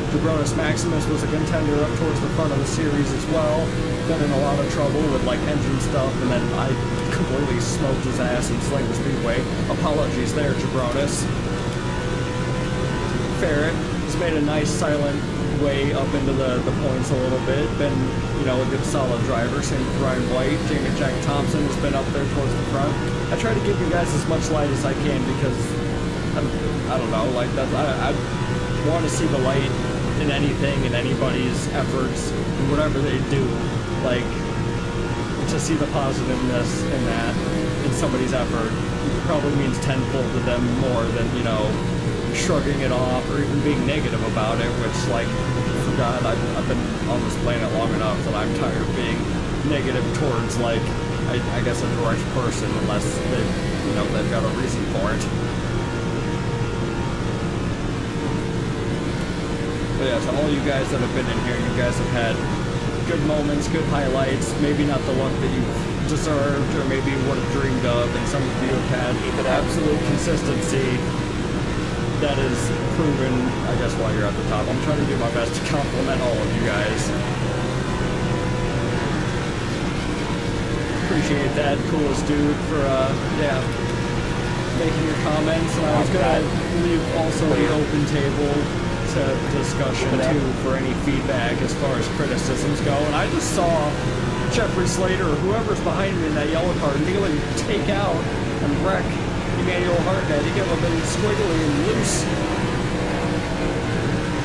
Jabronis Maximus was a contender up towards the front of the series as well. Been in a lot of trouble with like engine stuff, and then I completely smoked his ass and slayed the Speedway. Apologies there, Jabronis. Ferret has made a nice silent way up into the points a little bit. Been, you know, a good solid driver. Same with Ryan White. Jamie Jack Thompson has been up there towards the front. I try to give you guys as much light as I can because I don't know, like that. I want to see the light in anything, in anybody's efforts, in whatever they do, like, to see the positiveness in that, in somebody's effort, probably means tenfold to them more than, you know, shrugging it off or even being negative about it, which, like, for God, I've been on this planet long enough that I'm tired of being negative towards, like, I guess a direct person, unless they, you know, they've got a reason for it. But yeah, to all you guys that have been in here, you guys have had good moments, good highlights, maybe not the luck that you deserved or maybe would have dreamed of, and some of you have had absolute consistency that is proven, I guess, while you're at the top. I'm trying to do my best to compliment all of you guys. Appreciate that, coolest dude, for, yeah, making your comments, and I was gonna leave also the open table to discussion too for any feedback as far as criticisms go. And I just saw Jeffrey Slater or whoever's behind me in that yellow car nearly take out and wreck Emmanuel Hartnett. He got a bit squiggly and loose.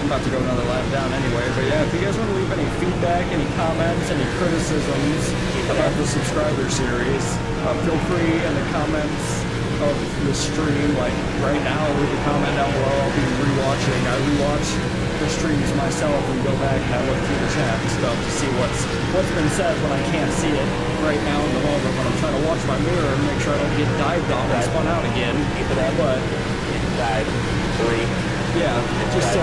I'm about to go another lap down anyway, but yeah, if you guys want to leave any feedback, any comments, any criticisms about the subscriber series, feel free in the comments of the stream, like right now, leave a comment down below. I'll be rewatching. I rewatch the streams myself and go back and I look through the chat and stuff to see what's been said when I can't see it right now in the moment when I'm trying to watch my mirror and make sure I don't get dived on and spun out again. But yeah, just so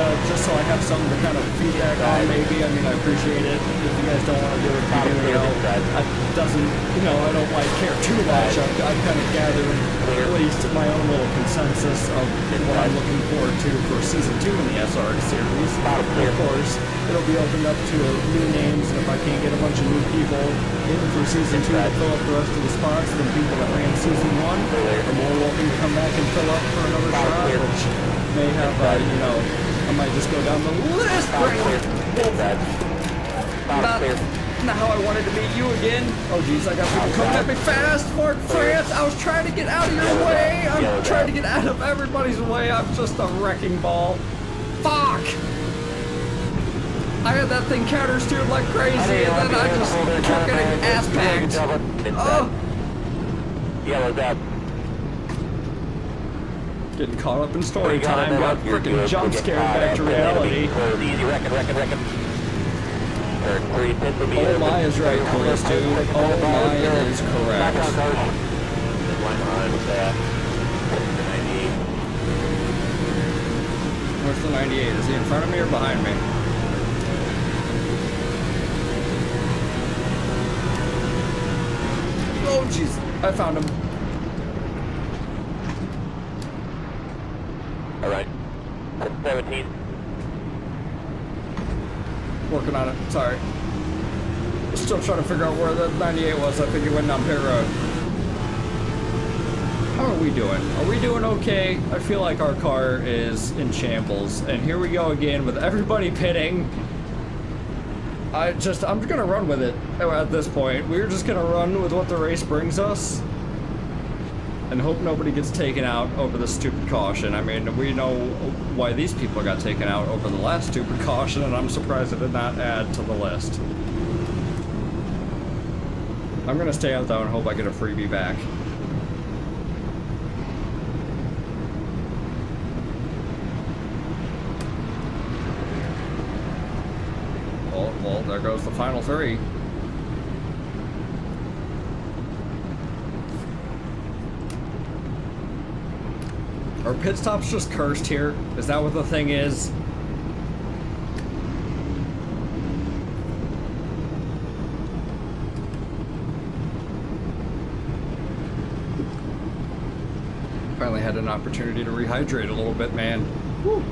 I have something to kind of feedback on, maybe. I mean, I appreciate it. If you guys don't want to do it, you know, it doesn't, you know, I don't like care too much. I've kind of gathered at least my own little consensus of what I'm looking forward to for season 2 in the SR series. Of course, it'll be opened up to new names, and if I can't get a bunch of new people in for season 2 to fill up the rest of the spots, then people that ran season 1 are more welcome to come back and fill up for another shot, which may have, you know, I might just go down the list. Not how I wanted to meet you again. Oh geez, I got people coming at me fast. Mark France, I was trying to get out of your way. I'm trying to get out of everybody's way. I'm just a wrecking ball. Fuck! I had that thing counter-steered like crazy, and then I just kept getting ass-packed. Oh!
Yellow's up.
Getting caught up in story time, got freaking jump scared back to reality.
Easy, reckon.
Oh my is right, coolest dude. Oh my is correct. Where's the 98? Is he in front of me or behind me? Oh jeez, I found him.
Alright. 17.
Working on it. Sorry. Still trying to figure out where the 98 was. I think it went down pit road. How are we doing? Are we doing okay? I feel like our car is in shambles. And here we go again with everybody pitting. I'm gonna run with it at this point. We're just gonna run with what the race brings us. And hope nobody gets taken out over the stupid caution. I mean, we know why these people got taken out over the last stupid caution, and I'm surprised it did not add to the list. I'm gonna stay out though and hope I get a freebie back. Well, there goes the final 3. Are pit stops just cursed here? Is that what the thing is? Finally had an opportunity to rehydrate a little bit, man. Woo.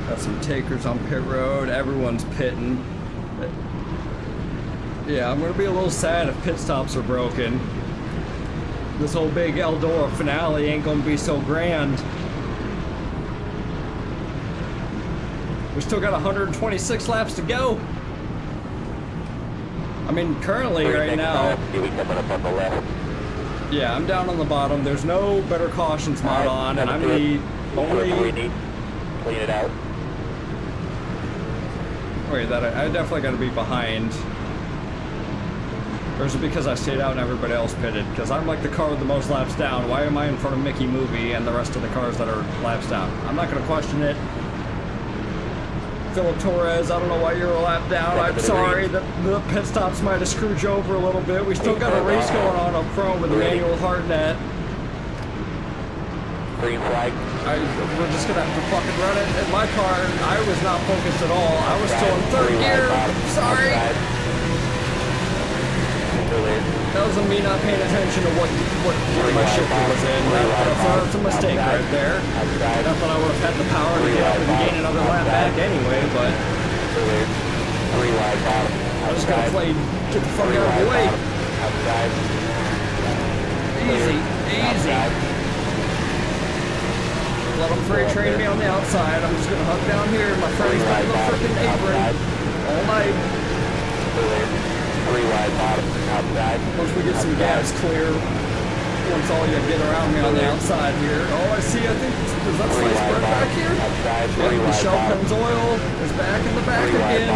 Got some takers on pit road. Everyone's pitting. Yeah, I'm gonna be a little sad if pit stops are broken. This whole big Eldora finale ain't gonna be so grand. We still got 126 laps to go. I mean, currently right now. Yeah, I'm down on the bottom. There's no better cautions mod on, and I'm the only.
Clean it out.
Wait, that I definitely got to be behind. Or is it because I stayed out and everybody else pitted? Because I'm like the car with the most laps down. Why am I in front of Mickey Movie and the rest of the cars that are laps down? I'm not going to question it. Philip Torres, I don't know why you're a lap down. I'm sorry that the pit stops might have screwed you over a little bit. We still got a race going on up front with Emmanuel Hardnett.
Green flag.
We're just gonna have to fucking run it. In my car, I was not focused at all. I was still in third gear. Sorry. That wasn't me not paying attention to what my shifter was in. That's a mistake right there. Not that I would have had the power to get up and gain another lap back anyway, but I'm just gonna get the fuck out of the way. Easy, easy. Let them freight train me on the outside. I'm just gonna hug down here. My friend's by the freaking apron all night. Once we get some gas clear, once all you get around me on the outside here. Oh, I see. I think is that sliced bread back here? Yep, the Shell Pennzoil is back in the back again.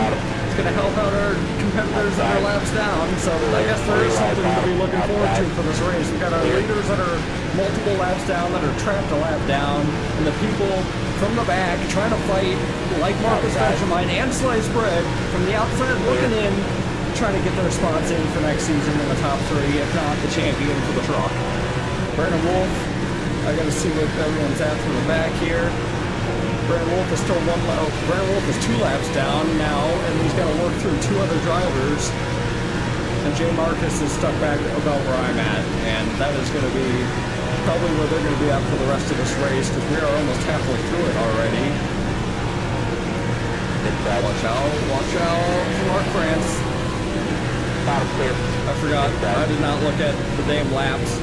It's gonna help out our competitors that are laps down. So I guess there is something to be looking forward to for this race. We've got our leaders that are multiple laps down, that are trapped a lap down, and the people from the back trying to fight, like Marcus Benjamin and Sliced Bread, from the outside looking in, trying to get their spots in for next season in the top 3, if not the champion for the truck. Brandon Wolf, I gotta see what everyone's at from the back here. Brandon Wolf is still Brandon Wolf is 2 laps down now, and he's got to work through 2 other drivers. And Jay Marcus is stuck back about where I'm at, and that is going to be probably where they're going to be at for the rest of this race, because we are almost halfway through it already. Watch out for Mark France. I forgot, I did not look at the damn laps.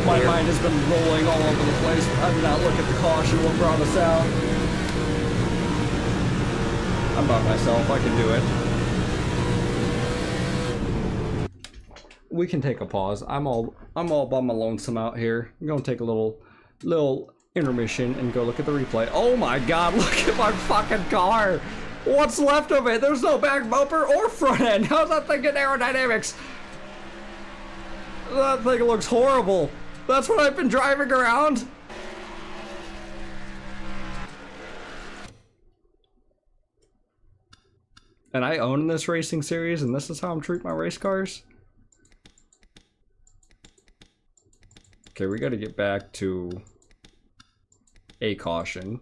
My mind has been rolling all over the place. I did not look at the caution, what brought us out. I'm by myself, I can do it. We can take a pause. I'm all by my lonesome out here. I'm gonna take a little intermission and go look at the replay. Oh my god, look at my fucking car! What's left of it? There's no back bumper or front end. How's that thing get aerodynamics? That thing looks horrible. That's what I've been driving around. And I own this racing series, and this is how I'm treating my race cars? Okay, we gotta get back to a caution.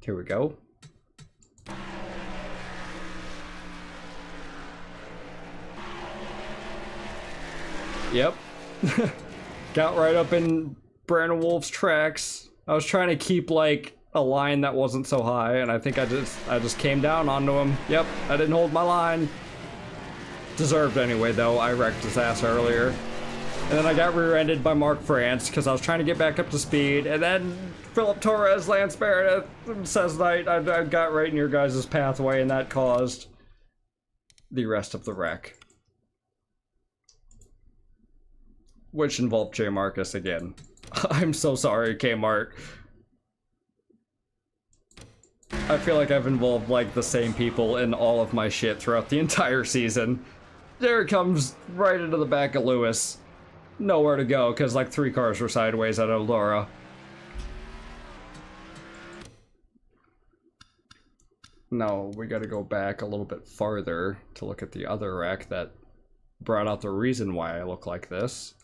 Here we go. Yep. Got right up in Brandon Wolf's tracks. I was trying to keep like a line that wasn't so high, and I think I just came down onto him. Yep, I didn't hold my line. Deserved anyway though. I wrecked his ass earlier. And then I got rear-ended by Mark France because I was trying to get back up to speed, and then Philip Torres, Lance Meredith, says that I got right in your guys' pathway, and that caused the rest of the wreck. Which involved J. Marcus again. I'm so sorry, Kmart. I feel like I've involved like the same people in all of my shit throughout the entire season. There it comes right into the back of Lewis. Nowhere to go, because like 3 cars were sideways at Eldora. No, we gotta go back a little bit farther to look at the other wreck that brought out the reason why I look like this.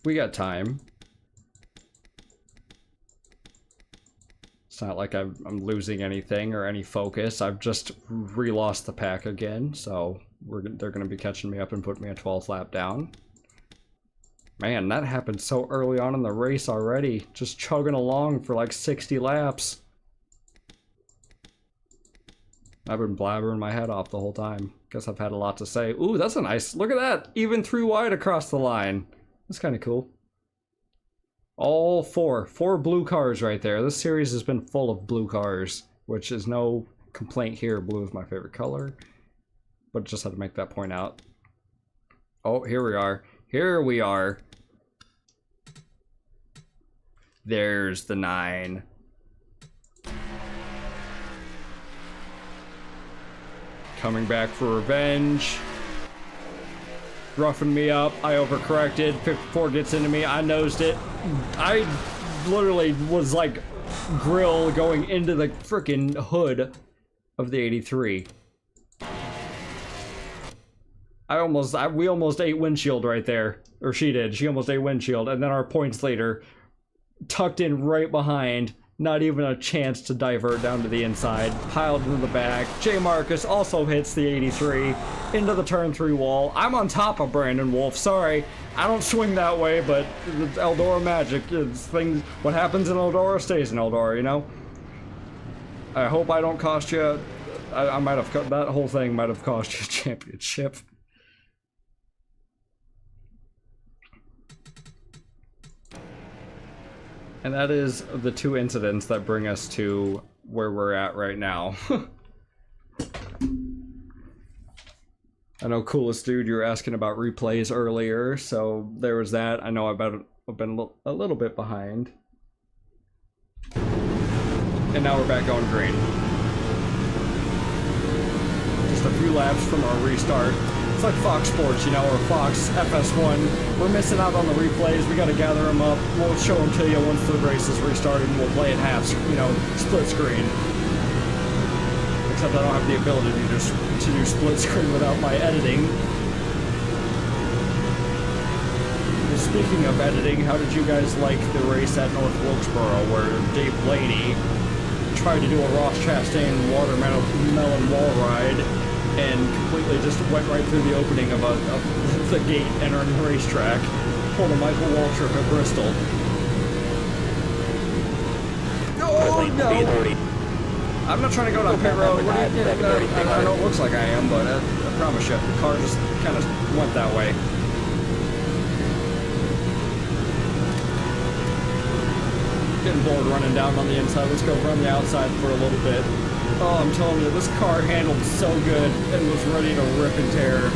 We got time. It's not like I'm losing anything or any focus. I've just re-lost the pack again, so they're going to be catching me up and putting me a 12th lap down. Man, that happened so early on in the race already. Just chugging along for like 60 laps. I've been blabbering my head off the whole time. Guess I've had a lot to say. Ooh, that's a nice... Look at that! Even 3 wide across the line. That's kind of cool. All 4 blue cars right there. This series has been full of blue cars, which is no complaint here. Blue is my favorite color. But just had to make that point out. Oh, here we are. Here we are. There's the 9. Coming back for revenge. Roughing me up. I overcorrected. 54 gets into me. I nosed it. I literally was like grill going into the freaking hood of the 83. We almost ate windshield right there. Or she did. She almost ate windshield. And then our points leader tucked in right behind. Not even a chance to divert down to the inside. Piled into the back. J. Marcus also hits the 83 into the turn 3 wall. I'm on top of Brandon Wolf. Sorry. I don't swing that way, but it's Eldora magic. It's things, what happens in Eldora stays in Eldora, you know? I hope I don't cost you... I might have... That whole thing might have cost you a championship. And that is the 2 incidents that bring us to where we're at right now. I know, coolest dude, you were asking about replays earlier, so there was that. I know I've been a little bit behind. And now we're back on green. Just a few laps from our restart. It's like Fox Sports, you know, or Fox FS1. We're missing out on the replays. We got to gather them up. We'll show them to you once the race is restarted, and we'll play it split screen. Except I don't have the ability to do split screen without my editing. Speaking of editing, how did you guys like the race at North Wilkesboro where Dave Blaney tried to do a Ross Chastain watermelon wall ride and completely just went right through the opening of the gate entering the racetrack, pulled a Michael Waltrip at Bristol. Oh no! I'm not trying to go down pit road. I know it looks like I am, but I promise you, the car just kind of went that way. Getting bored running down on the inside. Let's go run the outside for a little bit. Oh, I'm telling you, this car handled so good and was ready to rip and tear.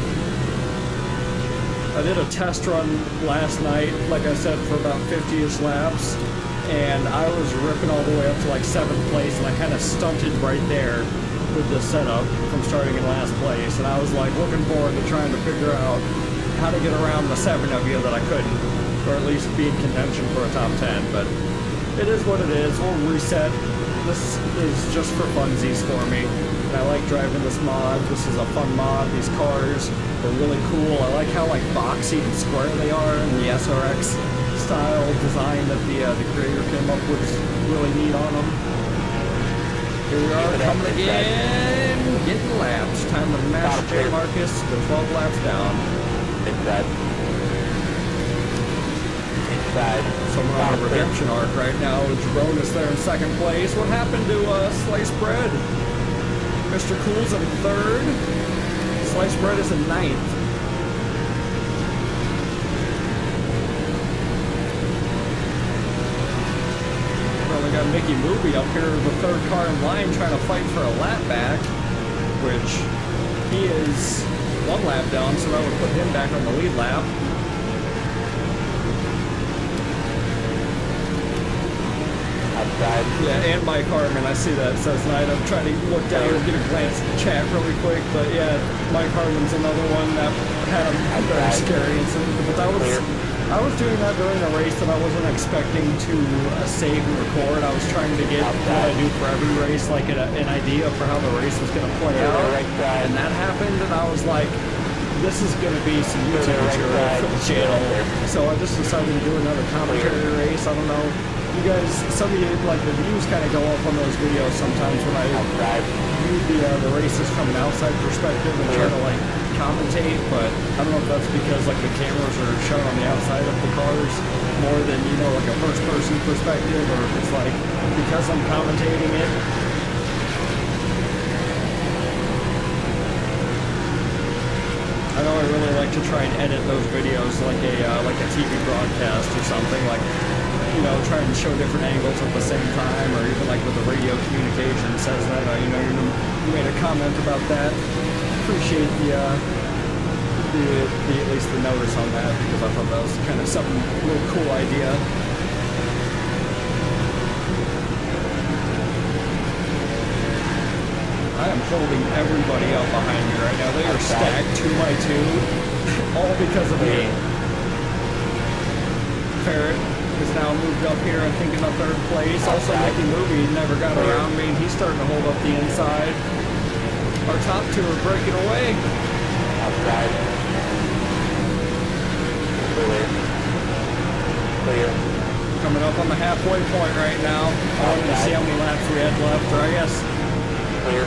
I did a test run last night, like I said, for about 50-ish laps, and I was ripping all the way up to like 7th place, and I kind of stunted right there with the setup from starting in last place, and I was like looking forward to trying to figure out how to get around the 7 of you that I couldn't, or at least be in contention for a top 10, but it is what it is. We'll reset. This is just for funsies for me. And I like driving this mod. This is a fun mod. These cars are really cool. I like how like boxy and square they are, and the SRX style design that the creator came up with is really neat on them. Here we are coming again. Getting laps. Time to mash J. Marcus to 12 laps down. Somewhere on a redemption arc right now. Jerome is there in 2nd place. What happened to Sliced Bread? Mr. Cool's in 3rd. Sliced Bread is in 9th. Well, we got Mickey Movie up here, the 3rd car in line, trying to fight for a lap back, which he is 1 lap down, so that would put him back on the lead lap. Yeah, and Mike Hartman, I see that, says night. I'm trying to look down and get a glance at the chat really quick, but yeah, Mike Hartman's another one that had a very scary incident. But I was doing that during a race that I wasn't expecting to save and record. I was trying to get what I do for every race, like an idea for how the race was going to play out, and that happened, and I was like, this is going to be some YouTube material for the channel. So I just decided to do another commentary race. I don't know. You guys, some of you, like, the views kind of go up on those videos sometimes when I view the races from an outside perspective and try to, like, commentate, but I don't know if that's because, like, the cameras are shown on the outside of the cars more than, you know, like a first-person perspective, or if it's, like, because I'm commentating it. I know I really like to try and edit those videos like a TV broadcast or something, like, you know, try and show different angles at the same time, or even like with the radio communication says that, you know, you made a comment about that. Appreciate the at least the notice on that, because I thought that was kind of something, a real cool idea. I am holding everybody up behind me right now. They are stacked 2 by 2, all because of me. Parrot, is now moved up here, I think, in the third place. Also, Mickey Movie never got around me, and he's starting to hold up the inside. Our top two are breaking away.
Outside. Clear.
Coming up on the halfway point right now. I wanted to see how many laps we had left, or I guess.
Clear.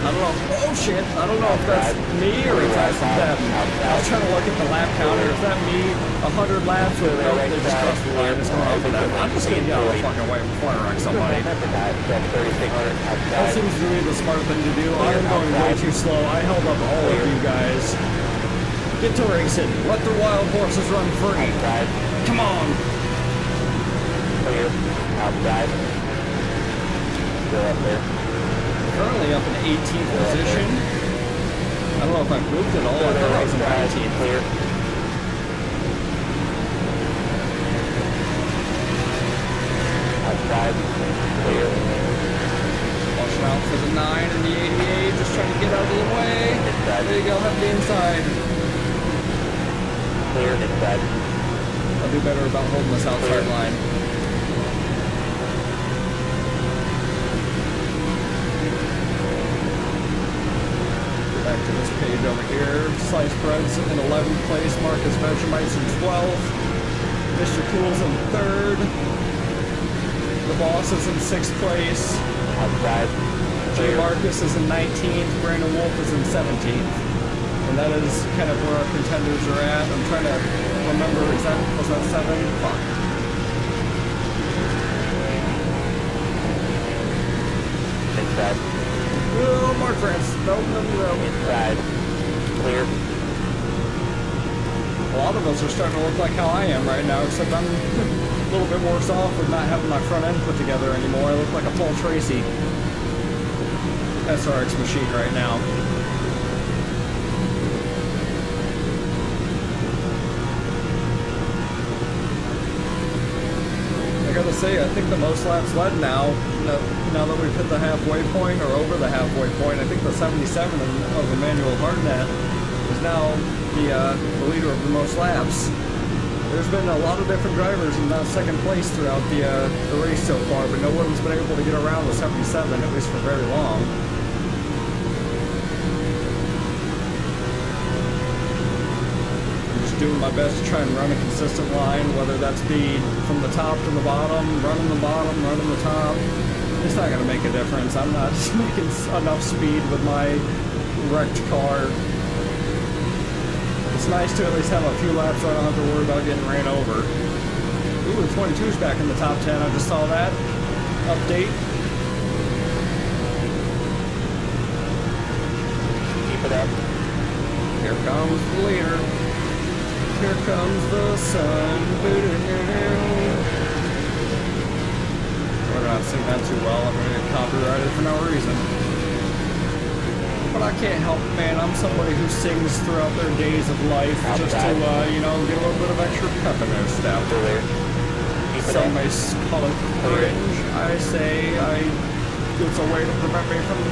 I don't know. Oh shit! I don't know if that's me or if that's them. I was trying to look at the lap counter. Is that me? 100 laps with no, they just crossed the line. It's going off of them. I'm just gonna get out of the fucking way before I wreck somebody. That seems to be the smart thing to do. I am going way too slow. I held up all of you guys. Get to racing. Let the wild horses run free. Come on.
Clear. Outside. Still up there.
Currently up in 18th position. I don't know if I've moved at all. I thought I was in 19th.
Clear. Outside. Clear.
Watching out for the 9 and the 88. Just trying to get out of the way. There you go. Have the inside.
Clear. Inside.
I'll do better about holding this outside line. Back to this page over here. Sliced Bread's in 11th place. Marcus Vegemite's in 12th. Mr. Cool's in 3rd. The Boss is in 6th place.
Outside.
J. Marcus is in 19th. Brandon Wolf is in 17th. And that is kind of where our contenders are at. I'm trying to remember, was that 7? Fuck.
Inside.
Oh, Mark France. No.
Inside. Clear.
A lot of us are starting to look like how I am right now, except I'm a little bit worse off with not having my front end put together anymore. I look like a Paul Tracy SRX machine right now. I gotta say, I think the most laps led now that we've hit the halfway point, or over the halfway point, I think the 77 of Emmanuel Hartnett is now the leader of the most laps. There's been a lot of different drivers in second place throughout the race so far, but no one's been able to get around the 77, at least for very long. Doing my best to try and run a consistent line, whether that's be from the top to the bottom, running the bottom, running the top. It's not going to make a difference. I'm not making enough speed with my wrecked car. It's nice to at least have a few laps so I don't have to worry about getting ran over. Ooh, the 22's back in the top 10. I just saw that. Update.
Keep it up.
Here comes the leader. Here comes the sun. We're not singing that too well. I'm going to get copyrighted for no reason. But I can't help it, man. I'm somebody who sings throughout their days of life just to, you know, get a little bit of extra pep in their step. Some may call it cringe. I say it's a way to prevent me from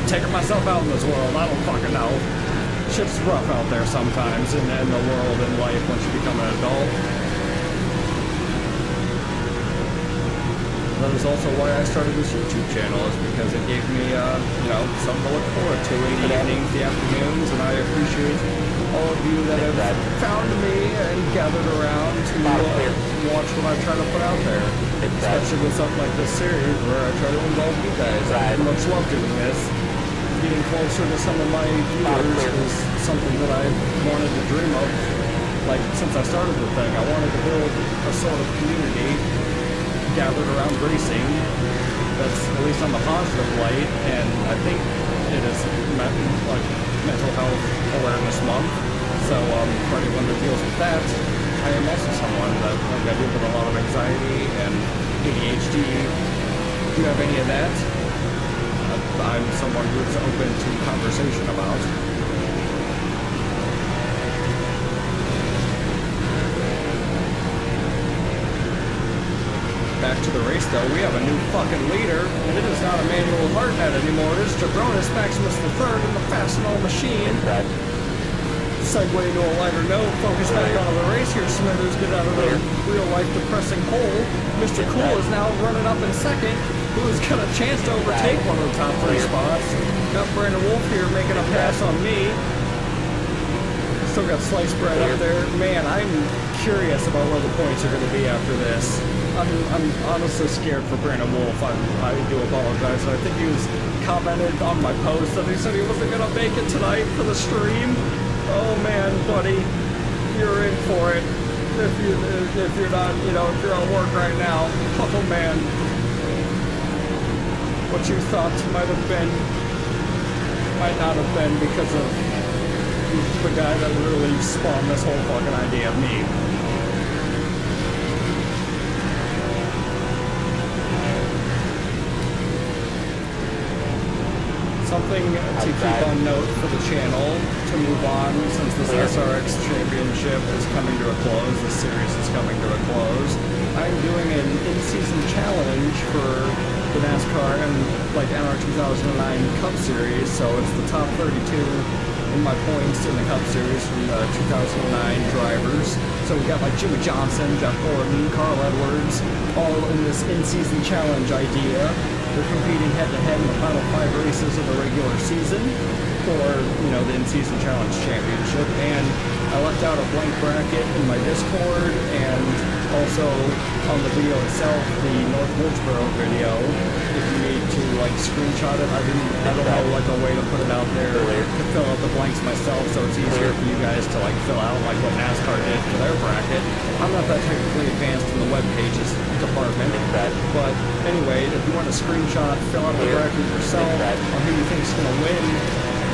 taking myself out in this world. I don't fucking know. Shit's rough out there sometimes in the world and life once you become an adult. That is also why I started this YouTube channel, is because it gave me, you know, something to look forward to in the evenings, the afternoons, and I appreciate all of you that have found me and gathered around to watch what I try to put out there. Especially with something like this series where I try to involve you guys. I much love doing this. Getting closer to some of my viewers is something that I've wanted to dream of. Like, since I started the thing, I wanted to build a sort of community gathered around racing that's at least on the positive light, and I think it is like Mental Health Awareness Month. So for anyone that deals with that, I am also someone that I deal with a lot of anxiety and ADHD. Do you have any of that? I'm someone who's open to conversation about. Back to the race though, we have a new fucking leader, and it is not Emmanuel Hartnett anymore, it is Jabronis Maximus III in the Fastenal machine. segue into a lighter note, focus back onto the race here. Smithers get out of the real-life depressing hole. Mr. Cool is now running up in second. Who's got a chance to overtake one of the top 3 spots. Got Brandon Wolf here making a pass on me. Still got sliced bread up there. Man, I'm curious about where the points are going to be after this. I'm honestly scared for Brandon Wolf. I do apologize. I think he was commented on my post that he said he wasn't going to make it tonight for the stream. Oh man, buddy, you're in for it. If you're not, you know, if you're at work right now, oh man, what you thought might have been, might not have been because of the guy that literally spawned this whole fucking idea of me. Something to keep on note for the channel to move on, since this SRX Championship is coming to a close, this series is coming to a close. I'm doing an in-season challenge for the NASCAR and like NR 2009 Cup Series, so it's the top 32 in my points in the Cup Series from the 2009 drivers. So we got like Jimmy Johnson, Jeff Gordon, Carl Edwards, all in this in-season challenge idea. They're competing head-to-head in the final 5 races of the regular season for, you know, the in-season challenge championship. And I left out a blank bracket in my Discord, and also on the video itself, the North Woodsboro video. If you need to like screenshot it, I don't know like a way to put it out there to fill out the blanks myself, so it's easier for you guys to like fill out like what NASCAR did for their bracket. I'm not that technically advanced in the web pages department, but anyway, if you want to screenshot, fill out the bracket yourself on who you think is going to win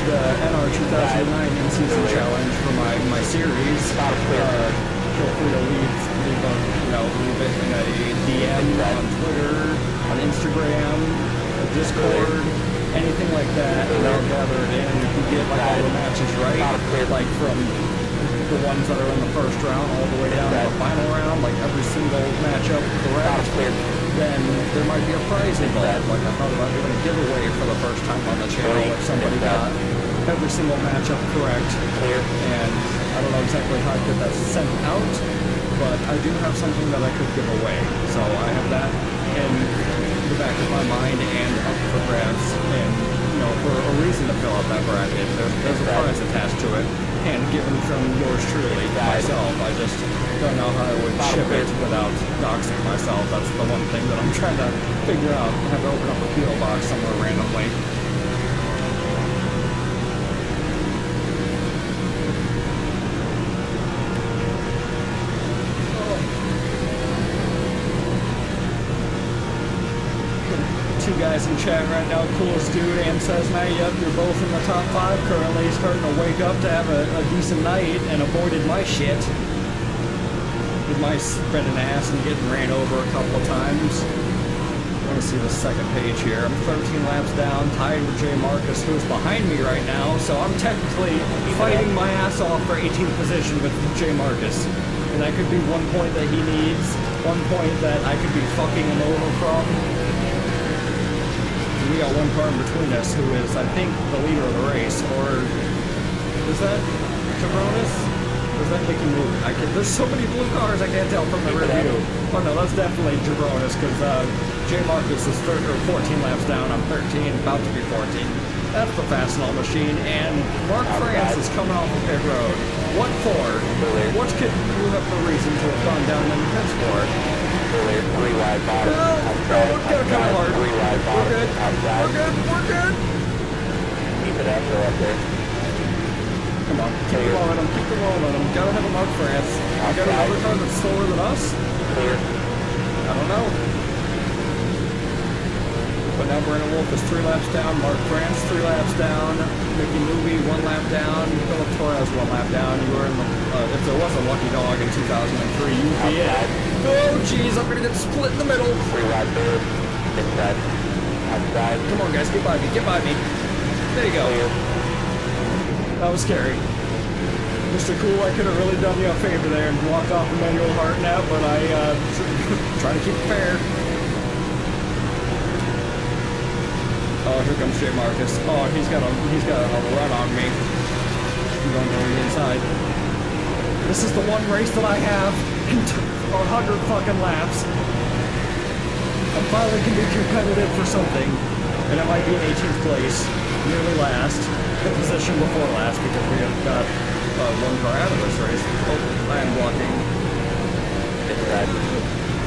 the NR 2009 in-season challenge for my series, feel free to leave it in a DM on Twitter, on Instagram, Discord, anything like that, and I'll gather it in. If you get like all the matches right, like from the ones that are in the first round all the way down to the final round, like every single matchup correct, then there might be a prize involved. Like I thought about doing a giveaway for the first time on the channel if somebody got every single matchup correct. And I don't know exactly how to get that sent out, but I do have something that I could give away. So I have that in the back of my mind and up for grabs, and you know, for a reason to fill out that bracket. There's a prize attached to it, and given from yours truly, myself. I just don't know how I would ship it without doxing myself. That's the one thing that I'm trying to figure out. I have to open up a P.O. box somewhere randomly. Guys in chat right now, coolest dude, and says, now yep, you're both in the top 5 currently, starting to wake up to have a decent night and avoided my shit with my spreading ass and getting ran over a couple of times. I want to see the second page here. I'm 13 laps down, tied with Jay Marcus, who's behind me right now, so I'm technically fighting my ass off for 18th position with Jay Marcus. And that could be one point that he needs, one point that I could be fucking him over from. We got one car in between us who is, I think, the leader of the race, or is that Cabronis? Or is that Mickey Moon? There's so many blue cars I can't tell from the review. Oh no, that's definitely Cabronis, because Jay Marcus is 14 laps down. I'm 13, about to be 14. That's the Fastenal machine, and Mark France is coming off the pit road. What for? What could you have the reason to have gone down in the pits for?
3 wide bottom.
No, don't get kind of hard.
3 wide bottom.
We're good.
Keep it up, go up there.
Come on, keep the ball at him, Gotta have a Mark France. I got another car that's slower than us?
Clear.
I don't know. But now Brandon Wolf is 3 laps down, Mark France 3 laps down, Mickey Movie 1 lap down, Philip Torres 1 lap down. You were in the, if there was a lucky dog in 2003, YourVid. Oh jeez, I'm gonna get split in the middle.
3 wide third. Inside. Outside.
Come on guys, get by me. There you go.
Clear.
That was scary. Mr. Cool, I could have really done you a favor there and walked off the manual hard nap, but I try to keep it fair. Oh, here comes Jay Marcus. Oh, he's got a run on me. I'm going on the inside. This is the one race that I have in 100 fucking laps. I finally can be competitive for something, and it might be in 18th place, nearly last, the position before last, because we have got one car out of this race. Oh, I am blocking.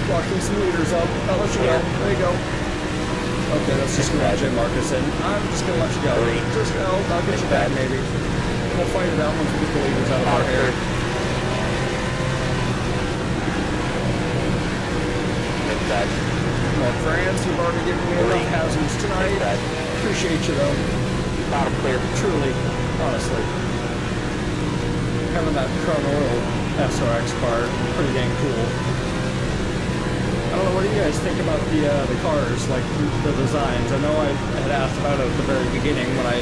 Blocking some leaders up. I'll let you go. There you go. Okay, that's just gonna let J. Marcus in. I'm just gonna let you go. Just go. I'll get you back, maybe. We'll fight it out once we get the leaders out of our hair. Well, France, you've already given me enough hazards tonight. Appreciate you, though.
Bottom clear.
Truly, honestly. Having that Crown Oil SRX car, pretty dang cool. I don't know, what do you guys think about the cars, like the designs? I know I had asked about it at the very beginning when I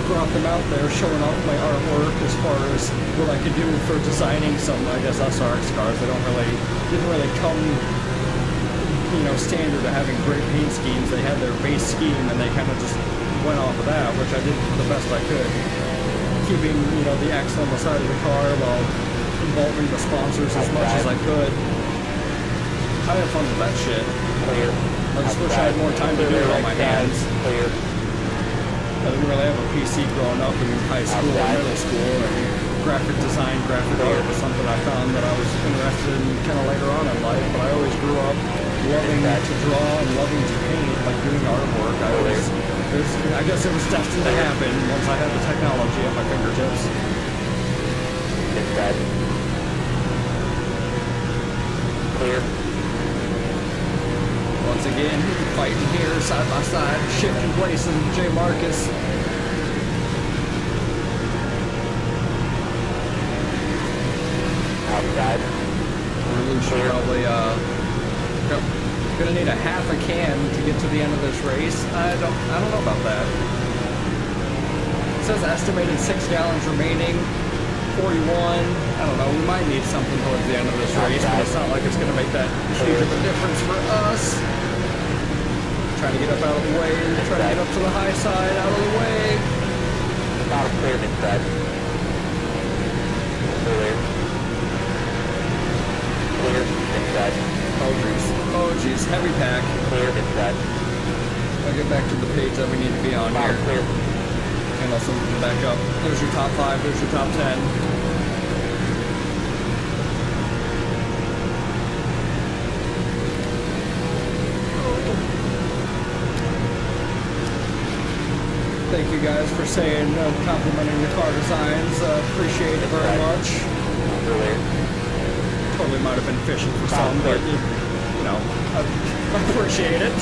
brought them out there, showing off my artwork as far as what I could do for designing some, I guess, SRX cars. They didn't really come, you know, standard to having great paint schemes. They had their base scheme and they kind of just went off of that, which I did the best I could. Keeping, you know, the X on the side of the car while involving the sponsors as much as I could. I had fun with that shit.
Clear.
I just wish I had more time to do it on my hands.
Clear.
I didn't really have a PC growing up in high school or middle school, and graphic design, graphic art was something I found that I was interested in kind of later on in life, but I always grew up loving to draw and loving to paint, like doing artwork. I guess it was destined to happen once I had the technology at my fingertips.
Clear.
Once again, fighting here side by side, shifting places with J. Marcus.
Outside.
Revolution probably gonna need a half a can to get to the end of this race. I don't know about that. It says estimated 6 gallons remaining. 41. I don't know, we might need something towards the end of this race, but it's not like it's going to make that huge of a difference for us. Trying to get up out of the way, trying to get up to the high side, out of the way.
Bottom clear inside. Clear. Clear inside.
Oh jeez. Oh jeez, heavy pack.
Clear inside.
I'll get back to the page that we need to be on here.
Clear.
And also back up. There's your top 5, there's your top 10. Thank you guys for saying, complimenting the car designs. Appreciate it very much. Totally might have been fishing for some, but you know, I appreciate it.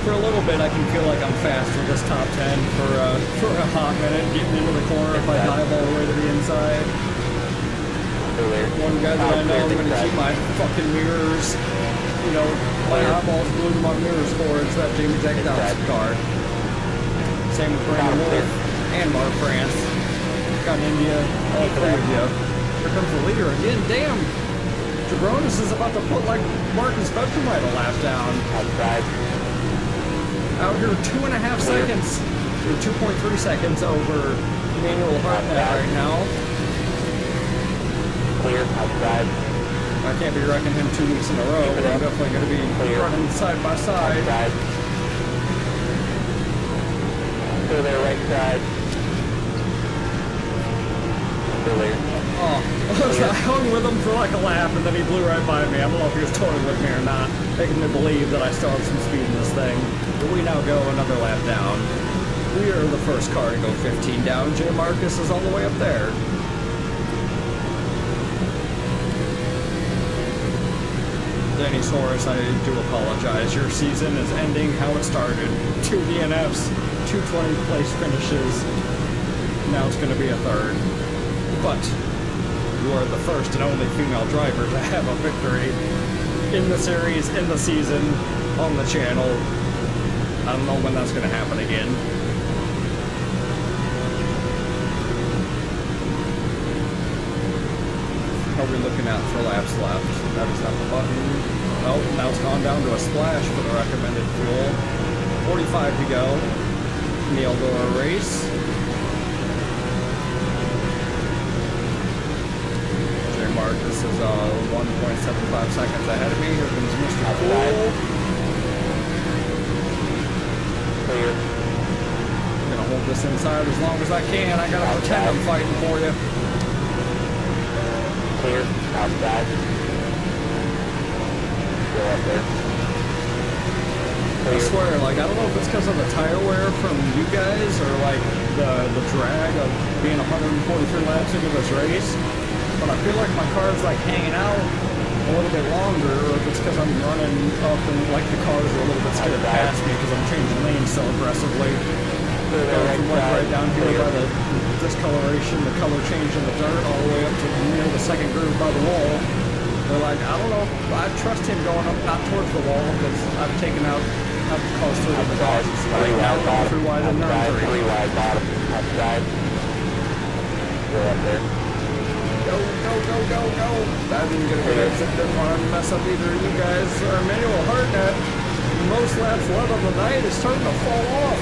For a little bit, I can feel like I'm fast with this top 10 for a hot minute, getting into the corner if I dive all the way to the inside. One guy that I know I'm going to keep my fucking mirrors, you know, my eyeballs glued to my mirrors for, it's that Jamie Jackdow's car. Same with Brandon Wolf and Mark France. Got India, all 3 of you. Here comes the leader again, damn! Jabronis is about to put like Marcus Vetromite a lap down.
Outside.
Out here 2.5 seconds, or 2.3 seconds over Manuel Hartnett right now.
Clear, outside.
I can't be wrecking him 2 weeks in a row, but I'm definitely going to be running side by side.
Outside. Still there, right side. Still there.
Oh, I hung with him for like a lap, and then he blew right by me. I don't know if he was totally with me or not, making me believe that I still have some speed in this thing. But we now go another lap down. We are the first car to go 15 down. J. Marcus is all the way up there. Danny Soros, I do apologize. Your season is ending how it started. 2 DNFs, 2 20th place finishes. Now it's going to be a 3rd. But you are the first and only female driver to have a victory in the series, in the season, on the channel. I don't know when that's going to happen again. are we looking at for laps left? That is not the button. Oh, now it's gone down to a splash for the recommended fuel. 45 to go in the Eldora race. This is 1.75 seconds ahead of me. Here comes Mr. Cool.
Clear.
I'm gonna hold this inside as long as I can. I gotta pretend I'm fighting for you.
Clear. Outside. Go up there.
I swear, like, I don't know if it's because of the tire wear from you guys or like the drag of being 143 laps into this race. But I feel like my car's like hanging out a little bit longer, or if it's because I'm running up and like the cars are a little bit scared past me because I'm changing lanes so aggressively. Going from like right down here by the discoloration, the color change in the dirt, all the way up to near the second groove by the wall. They're like, I don't know, I trust him going up not towards the wall because I've taken out cars through the bars. Right now, going through wide and nursery.
3 wide bottom. Outside. Go up there.
Go, go, go, go, go! I didn't get a good exit, didn't want to mess up either of you guys. Our manual hard net, most laps led on the night, is starting to fall off.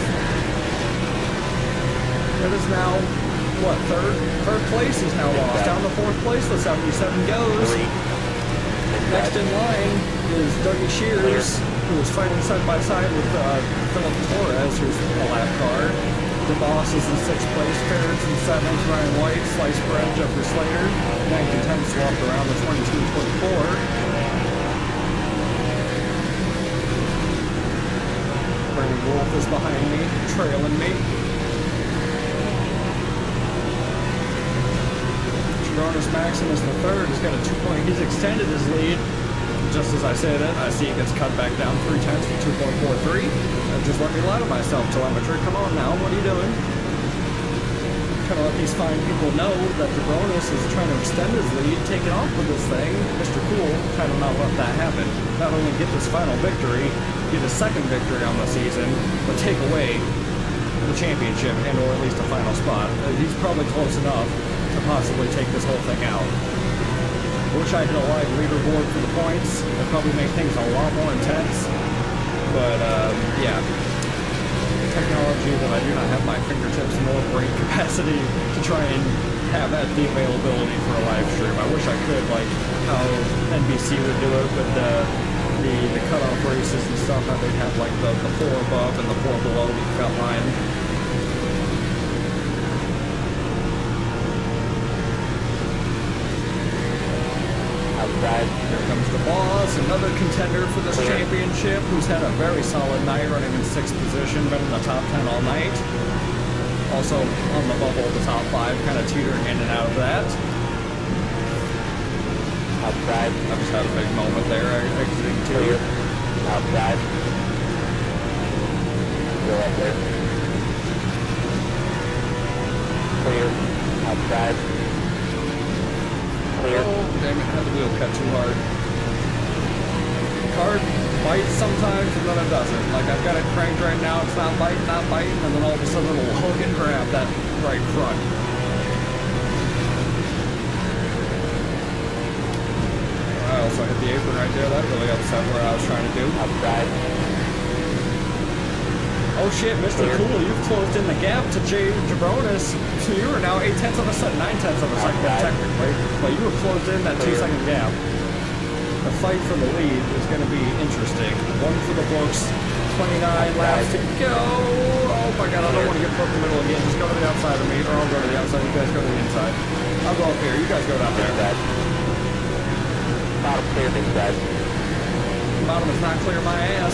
It is now, what, third place is now lost. Down to fourth place, the 77 goes. Next in line is Dougie Shears, who is fighting side by side with Philip Torres, who's a lap car. The boss is in 6th place, Ferris in 7th, Ryan White, Slice Bread, Jeffrey Slater, 9th and 10th swapped around the 22-24. Brandon Wolf is behind me, trailing me. Jonas Maximus the third has got a 2-point, he's extended his lead. Just as I say that, I see it gets cut back down 3 tenths to 2.43. Just let me lie to myself, telemetry. Come on now, what are you doing? Kind of let these fine people know that Jabronis is trying to extend his lead, take it off with this thing. Mr. Cool kind of not let that happen. Not only get this final victory, get a second victory on the season, but take away the championship and or at least a final spot. He's probably close enough to possibly take this whole thing out. Wish I had a live leaderboard for the points. It'd probably make things a lot more intense. But, yeah. Technology that I do not have my fingertips nor brain capacity to try and have at the availability for a live stream. I wish I could, like, how NBC would do it with the cutoff races and stuff. How they'd have, like, the 4 above and the 4 below the cut line. Here comes the boss, another contender for this championship, who's had a very solid night, running in 6th position, been in the top 10 all night. Also on the bubble of the top 5, kind of teetering in and out of that.
Outside.
I just had a big moment there, exiting 2.
Outside. Go up there. Clear. Outside. Clear.
Oh, damn it, had the wheel cut too hard. The car bites sometimes and then it doesn't. Like, I've got it cranked right now, it's not biting, and then all of a sudden it'll hook and grab that right front. I also hit the apron right there, that really upset what I was trying to do.
Outside.
Oh shit, Mr. Cool, you've closed in the gap to Jabronis. So you are now 8 tenths of a second, 9 tenths of a second technically, but you have closed in that 2-second gap. The fight for the lead is going to be interesting. One for the books, 29 laps to go. Oh my god, I don't want to get put in the middle again. Just go to the outside of me, or I'll go to the outside, you guys go to the inside. I'll go up here, you guys go down there.
Bottom clear inside.
Bottom is not clear my ass.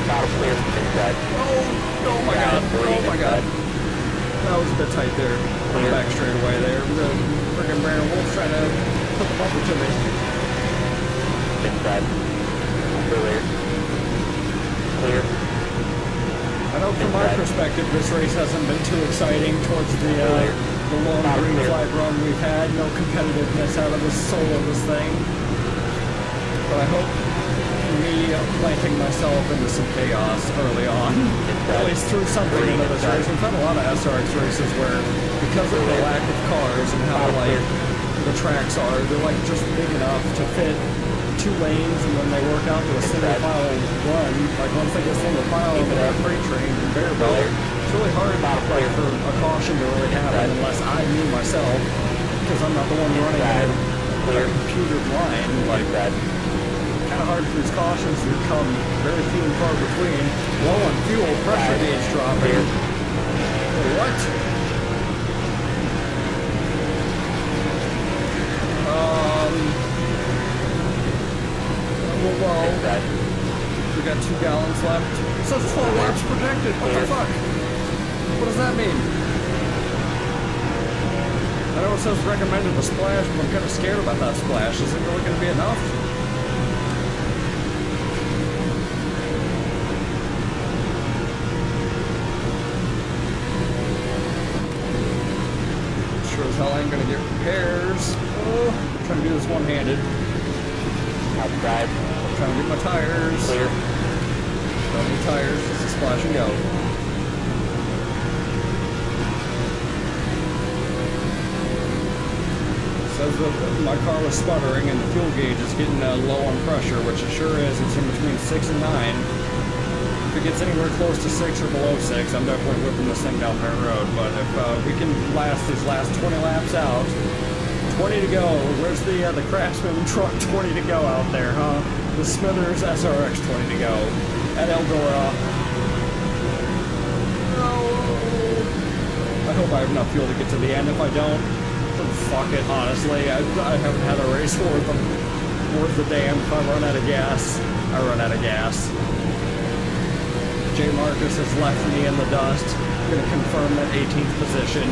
Bottom clear inside.
Oh my god, oh my god. That was a bit tight there. Clear. Back straight away there. The freaking Brandon Wolf trying to put the bumper to me.
Inside. Clear. Clear.
I know from my perspective this race hasn't been too exciting towards the long green flag run we've had. No competitiveness out of the soul of this thing. But I hope me planting myself into some chaos early on at least threw something into this race. We've had a lot of SRX races where, because of the lack of cars and how like the tracks are. They're like just big enough to fit 2 lanes, and then they work out to a single file run. Like once they get single file over that freight train and conveyor belt, it's really hard like for a caution to really happen unless I knew myself, because I'm not the one running a computer blind. Like that. Kind of hard for these cautions to come very few and far between. Low on fuel, pressure gauge dropping. What? Well, we got 2 gallons left. It says 12 laps projected. What the fuck? What does that mean? I know it says recommended to splash, but I'm kind of scared about that splash. Is it really going to be enough? Sure as hell I ain't going to get repairs. Oh, I'm trying to do this one-handed.
Outside.
Trying to get my tires.
Clear.
Don't need tires, just a splash and go. Says that my car was sputtering and the fuel gauge is getting low on pressure, which it sure is. It's in between 6 and 9. If it gets anywhere close to 6 or below 6, I'm definitely whipping this thing down my road. But if we can last these last 20 laps out, 20 to go. Where's the Craftsman truck 20 to go out there, huh? The Smithers SRX 20 to go at Eldora. No. I hope I have enough fuel to get to the end. If I don't, then fuck it, honestly. I haven't had a race worth the damn. If I run out of gas, I run out of gas. J. Marcus has left me in the dust. Gonna confirm that 18th position.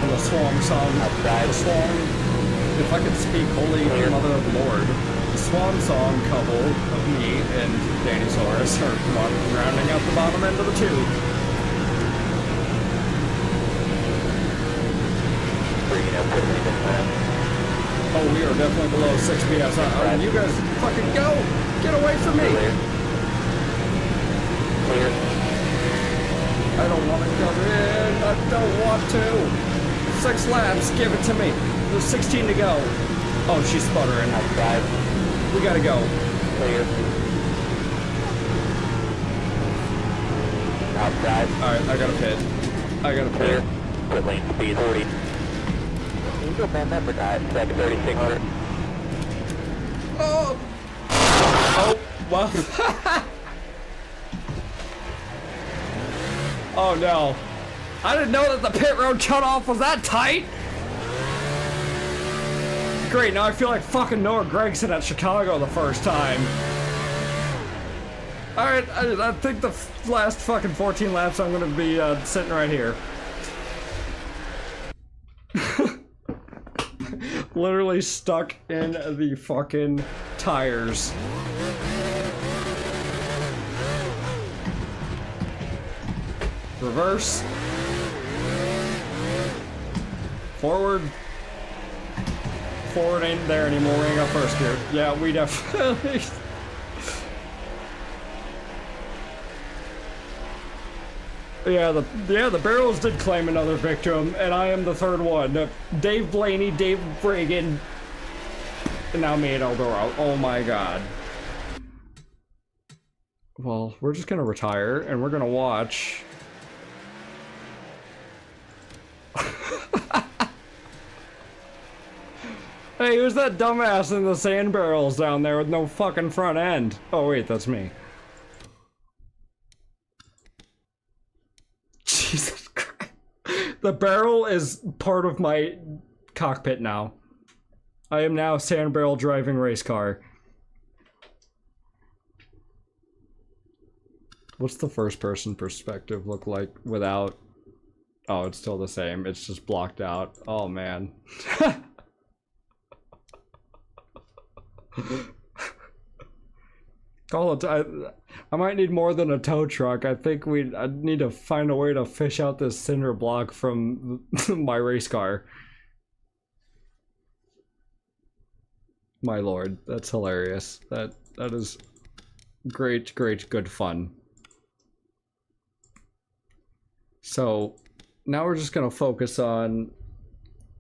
And the Swan song. The Swan. If I could speak holy Mother of the Lord, the Swan Song couple of me and Danny Soros are rounding out the bottom end of the tube. Oh, we are definitely below 6 PSI. Oh, you guys fucking go! Get away from me!
Clear.
I don't want to come in. I don't want to. 6 laps, give it to me. There's 16 to go. Oh, she's sputtering.
Outside.
We gotta go.
Clear. Outside.
Alright, I gotta pit. I gotta
Clear.
pit.
Quit lane speed 40. Can you go man that for that? Second 3600.
Oh! Oh, well. Oh no. I didn't know that the pit road cutoff was that tight! Great, now I feel like fucking Noah Gregson at Chicago the first time. Alright, I think the last fucking 14 laps I'm gonna be sitting right here. Literally stuck in the fucking tires. Reverse. Forward. Forward ain't there anymore. We ain't got first gear. Yeah, we definitely. Yeah, the barrels did claim another victim, and I am the third one. Dave Blaney, Dave Reagan, and now me and Eldora. Oh my god. Well, we're just gonna retire, and we're gonna watch. Hey, who's that dumbass in the sand barrels down there with no fucking front end? Oh wait, that's me. Jesus Christ. The barrel is part of my cockpit now. I am now a sand barrel driving race car. What's the first person perspective look like without... Oh, it's still the same. It's just blocked out. Oh man. Call it. I might need more than a tow truck. I think I need to find a way to fish out this cinder block from my race car. My lord, that's hilarious. That is great, good fun. So now we're just gonna focus on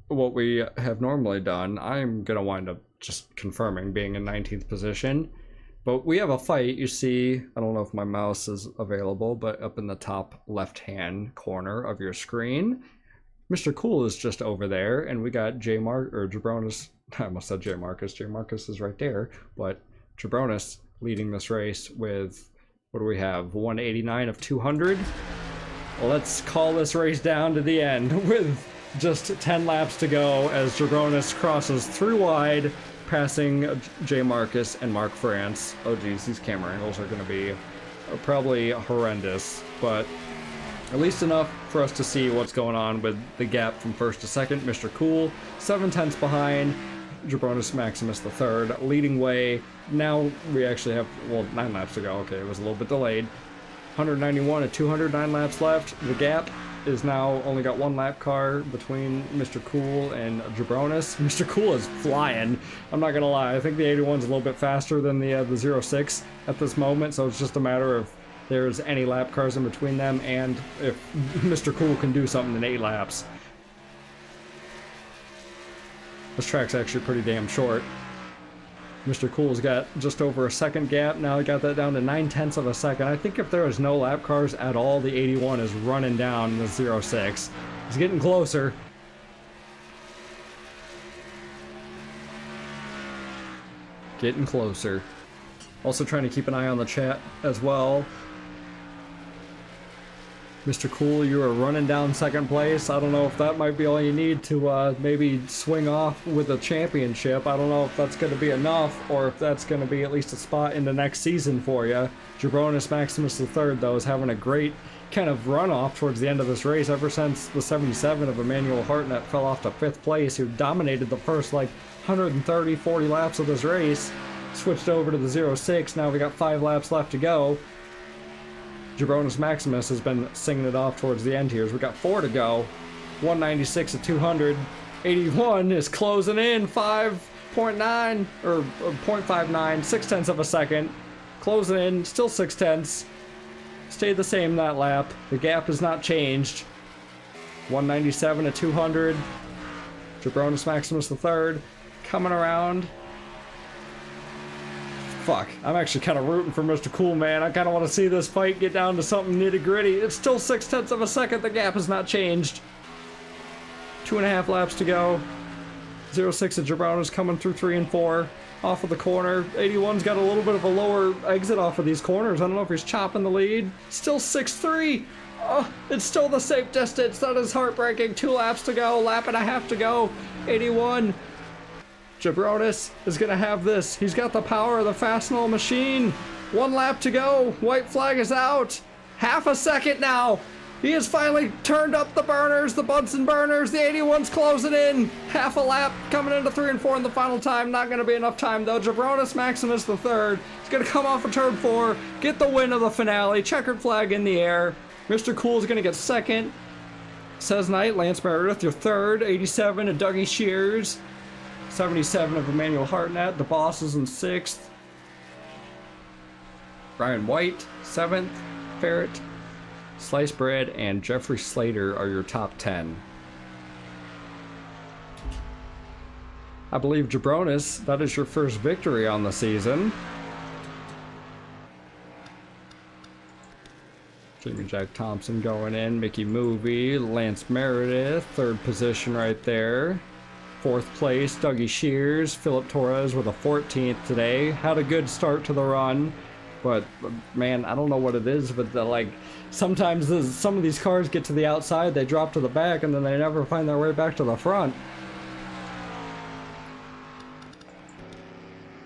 what we have normally done, I'm going to wind up just confirming being in 19th position. But we have a fight, you see, I don't know if my mouse is available, but up in the top left-hand corner of your screen, Mr. Cool is just over there, and we got Jabronis, I almost said J. Marcus. J. Marcus is right there, but Jabronis leading this race with, what do we have, 189 of 200? Well, let's call this race down to the end with just 10 laps to go as Jabronis crosses through wide, passing J. Marcus and Mark France. Oh geez, these camera angles are going to be probably horrendous, but at least enough for us to see what's going on with the gap from first to second. Mr. Cool, 7/10 behind. Jabronis Maximus III leading way. Now we actually have, well, 9 laps to go. Okay, it was a little bit delayed. 191 at 209 laps left. The gap is now only got 1 lap car between Mr. Cool and Jabronis. Mr. Cool is flying. I'm not gonna lie. I think the 81's a little bit faster than the 06 at this moment, so it's just a matter of there's any lap cars in between them and if Mr. Cool can do something in 8 laps. This track's actually pretty damn short. Mr. Cool's got just over a second gap. Now he got that down to 9/10 of a second. I think if there was no lap cars at all, the 81 is running down the 06. He's getting closer. Getting closer. Also trying to keep an eye on the chat as well. Mr. Cool, you are running down second place. I don't know if that might be all you need to maybe swing off with a championship. I don't know if that's going to be enough or if that's going to be at least a spot in the next season for you. Jabronis Maximus III, though, is having a great kind of runoff towards the end of this race ever since the 77 of Emmanuel Hartnett fell off to 5th place, who dominated the first, 130, 40 laps of this race. Switched over to the 06. Now we got 5 laps left to go. Jabronis Maximus has been singing it off towards the end here. We got 4 to go. 196 at 200. 81 is closing in. 5.9 or 0.59, 6/10 of a second. Closing in, still 6/10. Stayed the same that lap. The gap has not changed. 197 at 200. Jabronis Maximus III coming around. Fuck, I'm actually kind of rooting for Mr. Cool, man. I kind of want to see this fight get down to something nitty-gritty. It's still 6/10 of a second. The gap has not changed. 2.5 laps to go. 06 at Jabronis coming through 3 and 4. Off of the corner. 81's got a little bit of a lower exit off of these corners. I don't know if he's chopping the lead. Still 6-3. Oh, it's still the same distance. That is heartbreaking. 2 laps to go. Lap and a half to go. 81. Jabronis is going to have this. He's got the power of the Fastenal machine. 1 lap to go. White flag is out. Half a second now. He has finally turned up the burners, the Bunsen burners. The 81's closing in. Half a lap coming into 3 and 4 in the final time. Not going to be enough time, though. Jabronis Maximus III is going to come off of turn 4, get the win of the finale. Checkered flag in the air. Mr. Cool is going to get second. Says Knight, Lance Meredith, your third. 87 of Dougie Shears. 77 of Emmanuel Hartnett. The Boss is in 6th. Brian White, 7th. Ferret, Sliced Bread, and Jeffrey Slater are your top 10. I believe Jabronis, that is your first victory on the season. Jamie Jack Thompson going in. Mickey Movie, Lance Meredith, 3rd position right there. 4th place, Dougie Shears. Philip Torres with a 14th today. Had a good start to the run, but man, I don't know what it is, but sometimes some of these cars get to the outside, they drop to the back, and then they never find their way back to the front.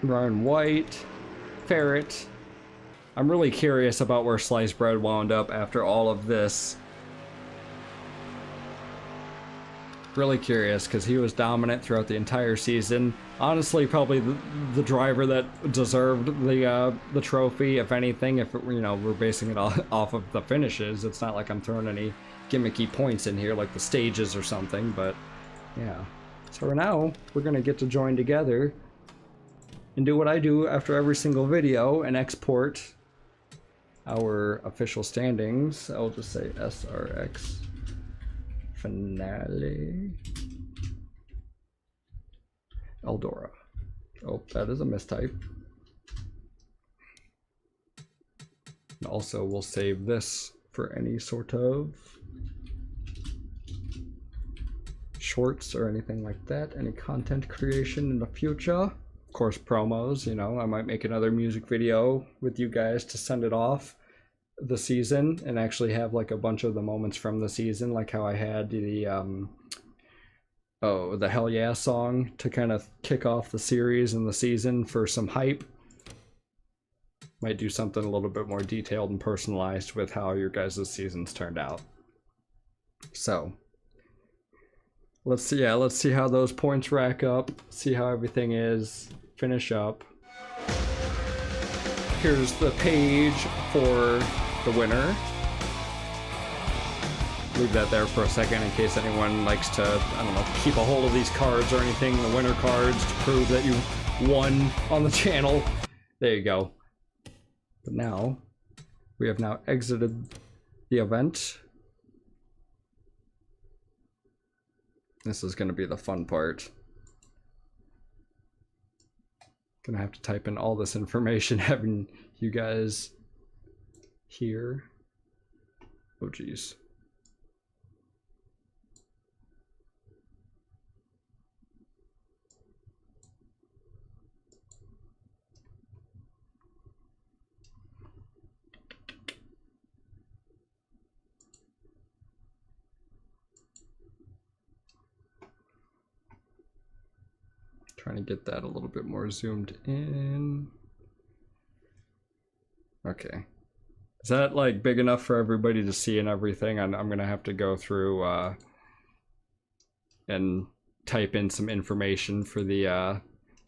Brian White, Ferret. I'm really curious about where Sliced Bread wound up after all of this. Really curious, because he was dominant throughout the entire season. Honestly, probably the driver that deserved the trophy, if anything. If we're basing it off of the finishes, it's not like I'm throwing any gimmicky points in here like the stages or something. But yeah, so now we're gonna get to join together and do what I do after every single video and export our official standings. I'll just say SRX Finale. Eldora. Oh, that is a mistype. And also, we'll save this for any sort of shorts or anything like that, any content creation in the future. Of course, promos, you know, I might make another music video with you guys to send it off the season and actually have like a bunch of the moments from the season, like how I had the Hell Yeah song to kind of kick off the series and the season for some hype. Might do something a little bit more detailed and personalized with how your guys' seasons turned out. So let's see how those points rack up, see how everything is, finish up. Here's the page for the winner. Leave that there for a second in case anyone likes to, I don't know, keep a hold of these cards or anything, the winner cards, to prove that you won on the channel. There you go. But now, we have now exited the event. This is going to be the fun part. Gonna have to type in all this information, having you guys here. Oh geez. Trying to get that a little bit more zoomed in. Okay. Is that like big enough for everybody to see and everything? I'm gonna have to go through and type in some information for the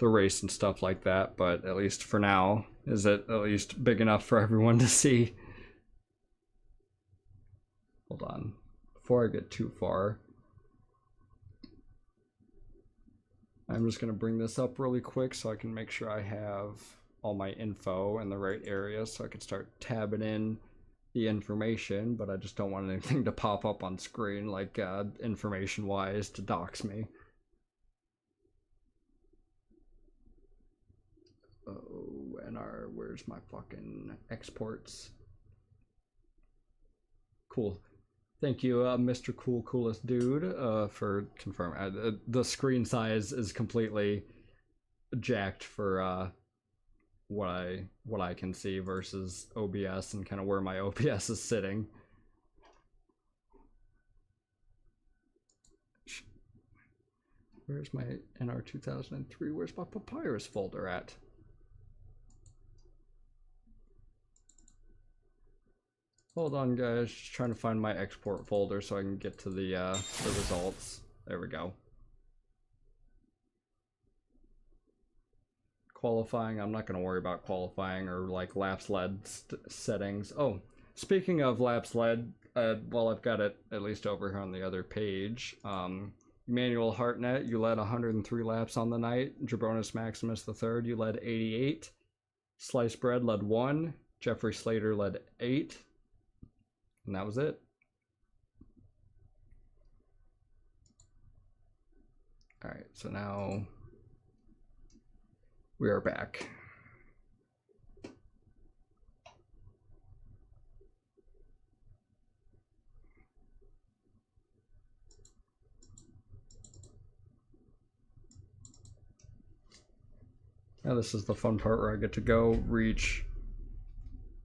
race and stuff like that, but at least for now, is it at least big enough for everyone to see? Hold on. Before I get too far, I'm just going to bring this up really quick so I can make sure I have all my info in the right area so I can start tabbing in the information, but I just don't want anything to pop up on screen like information-wise to dox me. Oh, NR, where's my fucking exports? Cool. Thank you, Mr. Coolest Dude, for confirming. The screen size is completely jacked for what I can see versus OBS and kind of where my OBS is sitting. Where's my NR 2003? Where's my Papyrus folder at? Hold on, guys. Just trying to find my export folder so I can get to the results. There we go. Qualifying. I'm not going to worry about qualifying or like laps led settings. Oh, speaking of laps led, well, I've got it at least over here on the other page. Emmanuel Hartnett, you led 103 laps on the night. Jabronis Maximus III, you led 88. Sliced Bread led 1. Jeffrey Slater led 8. And that was it. All right, so now we are back. Now this is the fun part where I get to go reach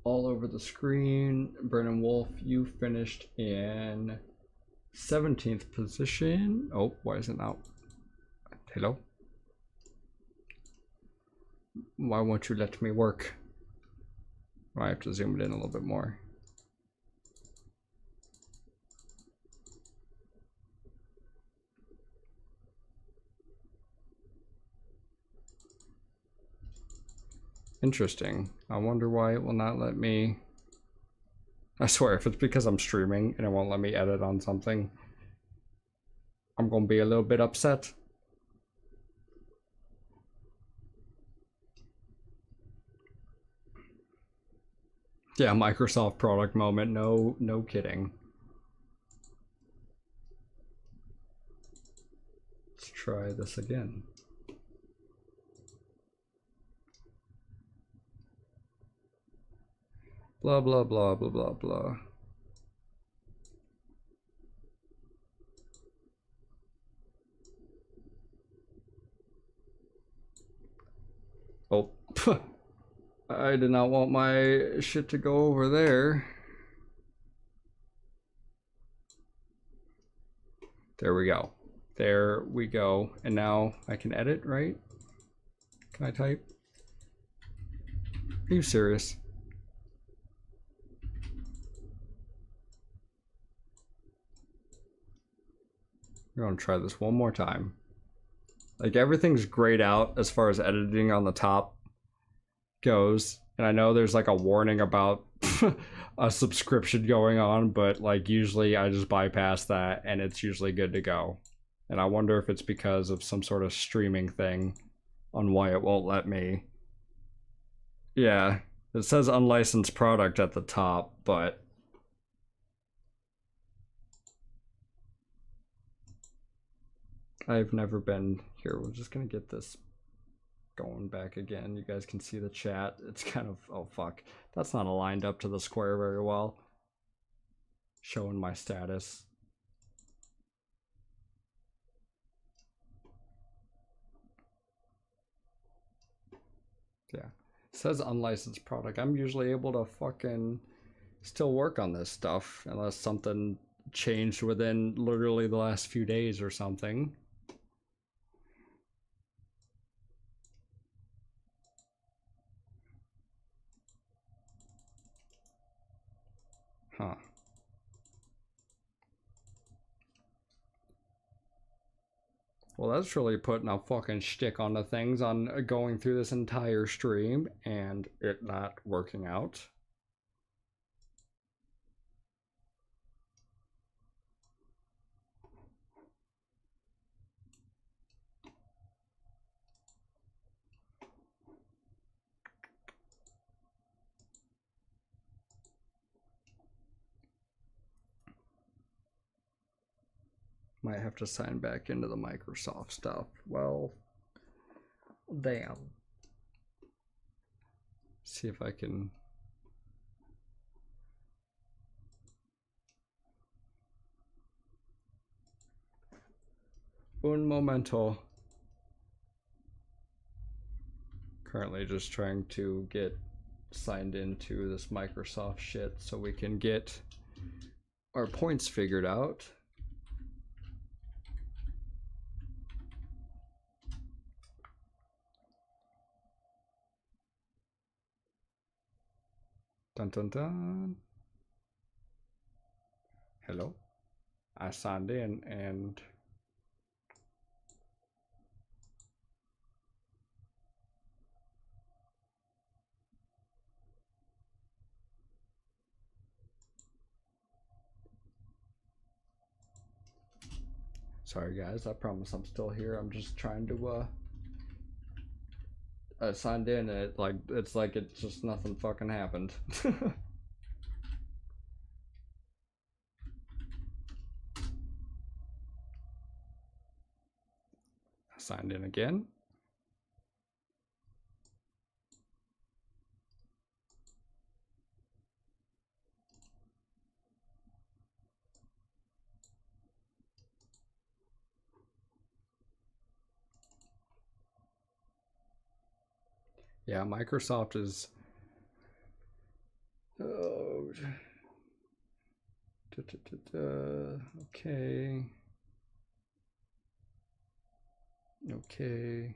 all over the screen. Brennan Wolf, you finished in 17th position. Oh, why is it not? Hello? Why won't you let me work? I have to zoom it in a little bit more. Interesting. I wonder why it will not let me. I swear, if it's because I'm streaming and it won't let me edit on something, I'm gonna be a little bit upset. Yeah, Microsoft product moment. No kidding. Let's try this again. Blah, blah, blah, blah, blah, blah. Oh, I did not want my shit to go over there. There we go. There we go. And now I can edit, right? Can I type? Are you serious? We're gonna try this one more time. Like, everything's grayed out as far as editing on the top goes. And I know there's like a warning about a subscription going on, but like usually I just bypass that and it's usually good to go. And I wonder if it's because of some sort of streaming thing on why it won't let me. Yeah, it says unlicensed product at the top, but I've never been here. We're just gonna get this going back again. You guys can see the chat. It's kind of, oh fuck, that's not aligned up to the square very well. Showing my status. Yeah, it says unlicensed product. I'm usually able to fucking still work on this stuff unless something changed within literally the last few days or something. Huh. Well, that's really putting a fucking shtick on the things on going through this entire stream and it not working out. Might have to sign back into the Microsoft stuff. Well, damn. See if I can. Un momento. Currently just trying to get signed into this Microsoft shit so we can get our points figured out. Dun dun dun. Hello. I signed in and sorry guys, I promise I'm still here. I'm just trying to I signed in and it's like it's just nothing fucking happened. I signed in again. Yeah, Microsoft is oh, okay. Okay.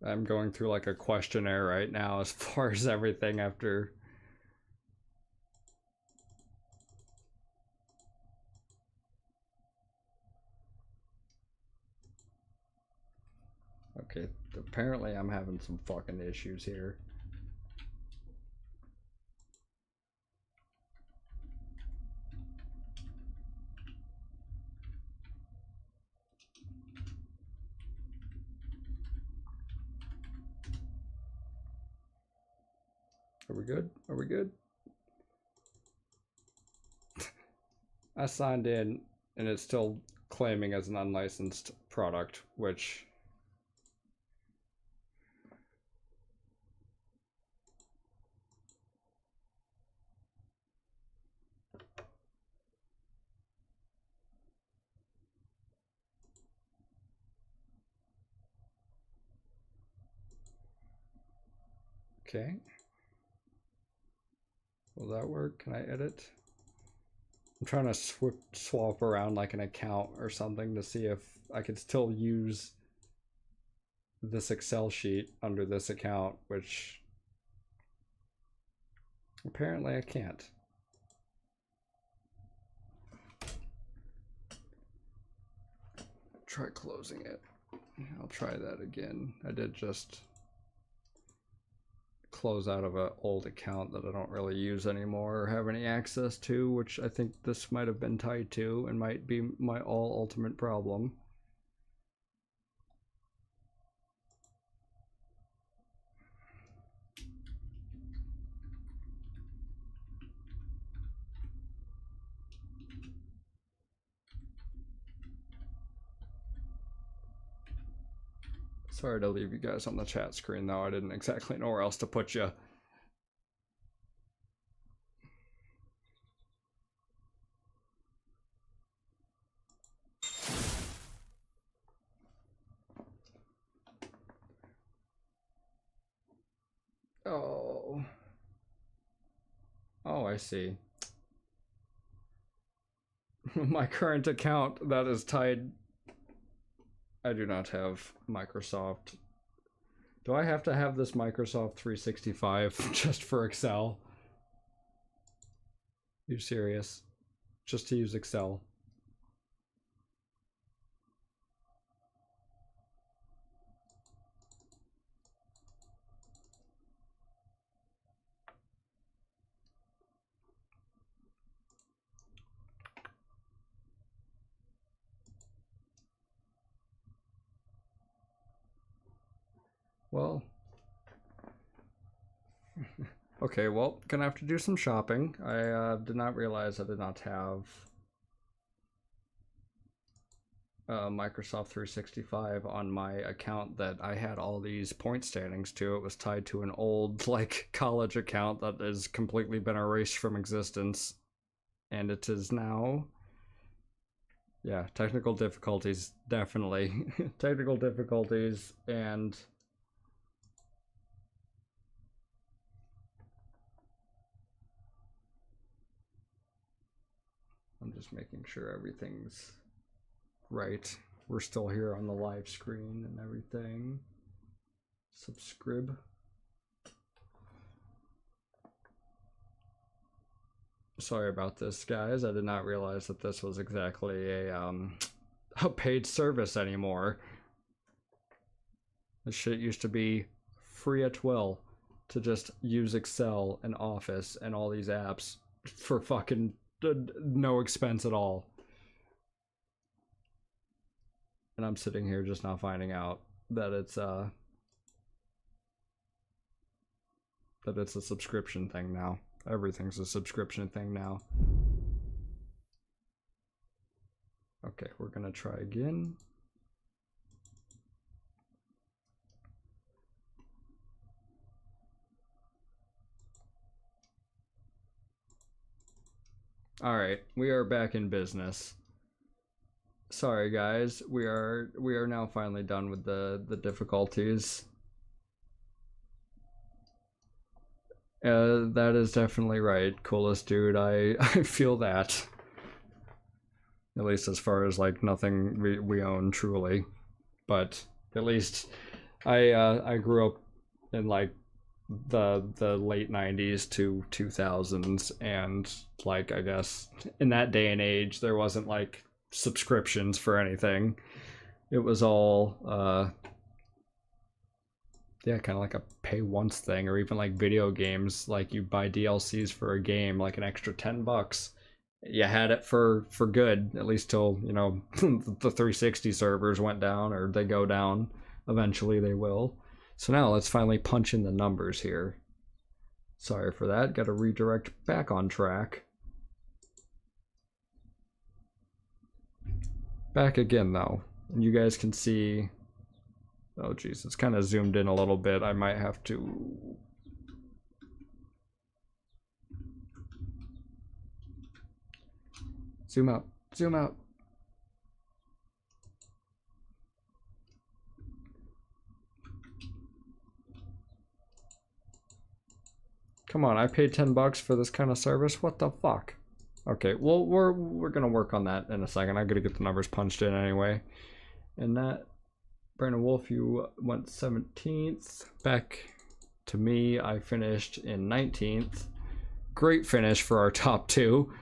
I'm going through like a questionnaire right now as far as everything after. Okay, apparently I'm having some fucking issues here. Are we good? Are we good? I signed in and it's still claiming as an unlicensed product, which Okay. Will that work? Can I edit? I'm trying to swap around like an account or something to see if I could still use this Excel sheet under this account, which apparently I can't. Try closing it. I'll try that again. I did just close out of an old account that I don't really use anymore or have any access to, which I think this might have been tied to and might be my ultimate problem. Sorry to leave you guys on the chat screen though, I didn't exactly know where else to put you. Oh. Oh, I see. My current account that is tied. I do not have Microsoft. Do I have to have this Microsoft 365 just for Excel? You serious? Just to use Excel? Well, okay, well, gonna have to do some shopping. I did not realize I did not have Microsoft 365 on my account that I had all these point standings to. It was tied to an old, like, college account that has completely been erased from existence. And it is now... Yeah, technical difficulties, definitely. Technical difficulties, and... I'm just making sure everything's right. We're still here on the live screen and everything. Subscribe. Sorry about this, guys. I did not realize that this was exactly a paid service anymore. This shit used to be free at will to just use Excel and Office and all these apps for fucking no expense at all. And I'm sitting here just now finding out that it's a subscription thing now. Everything's a subscription thing now. Okay, we're gonna try again. All right, we are back in business. Sorry guys, we are now finally done with the difficulties. That is definitely right, coolest dude. I feel that. At least as far as like nothing we own truly, but at least I grew up in like the late 90s to 2000s, and like I guess in that day and age there wasn't like subscriptions for anything. It was all yeah, kind of like a pay once thing, or even like video games, like you buy DLCs for a game, like an extra $10. You had it for good, at least till, you know, the 360 servers went down, or they go down. Eventually they will. So now let's finally punch in the numbers here. Sorry for that, gotta redirect back on track. Back again though, and you guys can see, oh geez, it's kind of zoomed in a little bit. I might have to... Zoom out, zoom out. Come on, I paid $10 for this kind of service. What the fuck? Okay, well, we're gonna work on that in a second. I gotta get the numbers punched in anyway. And that, Brandon Wolf, you went 17th. Back to me, I finished in 19th. Great finish for our top two.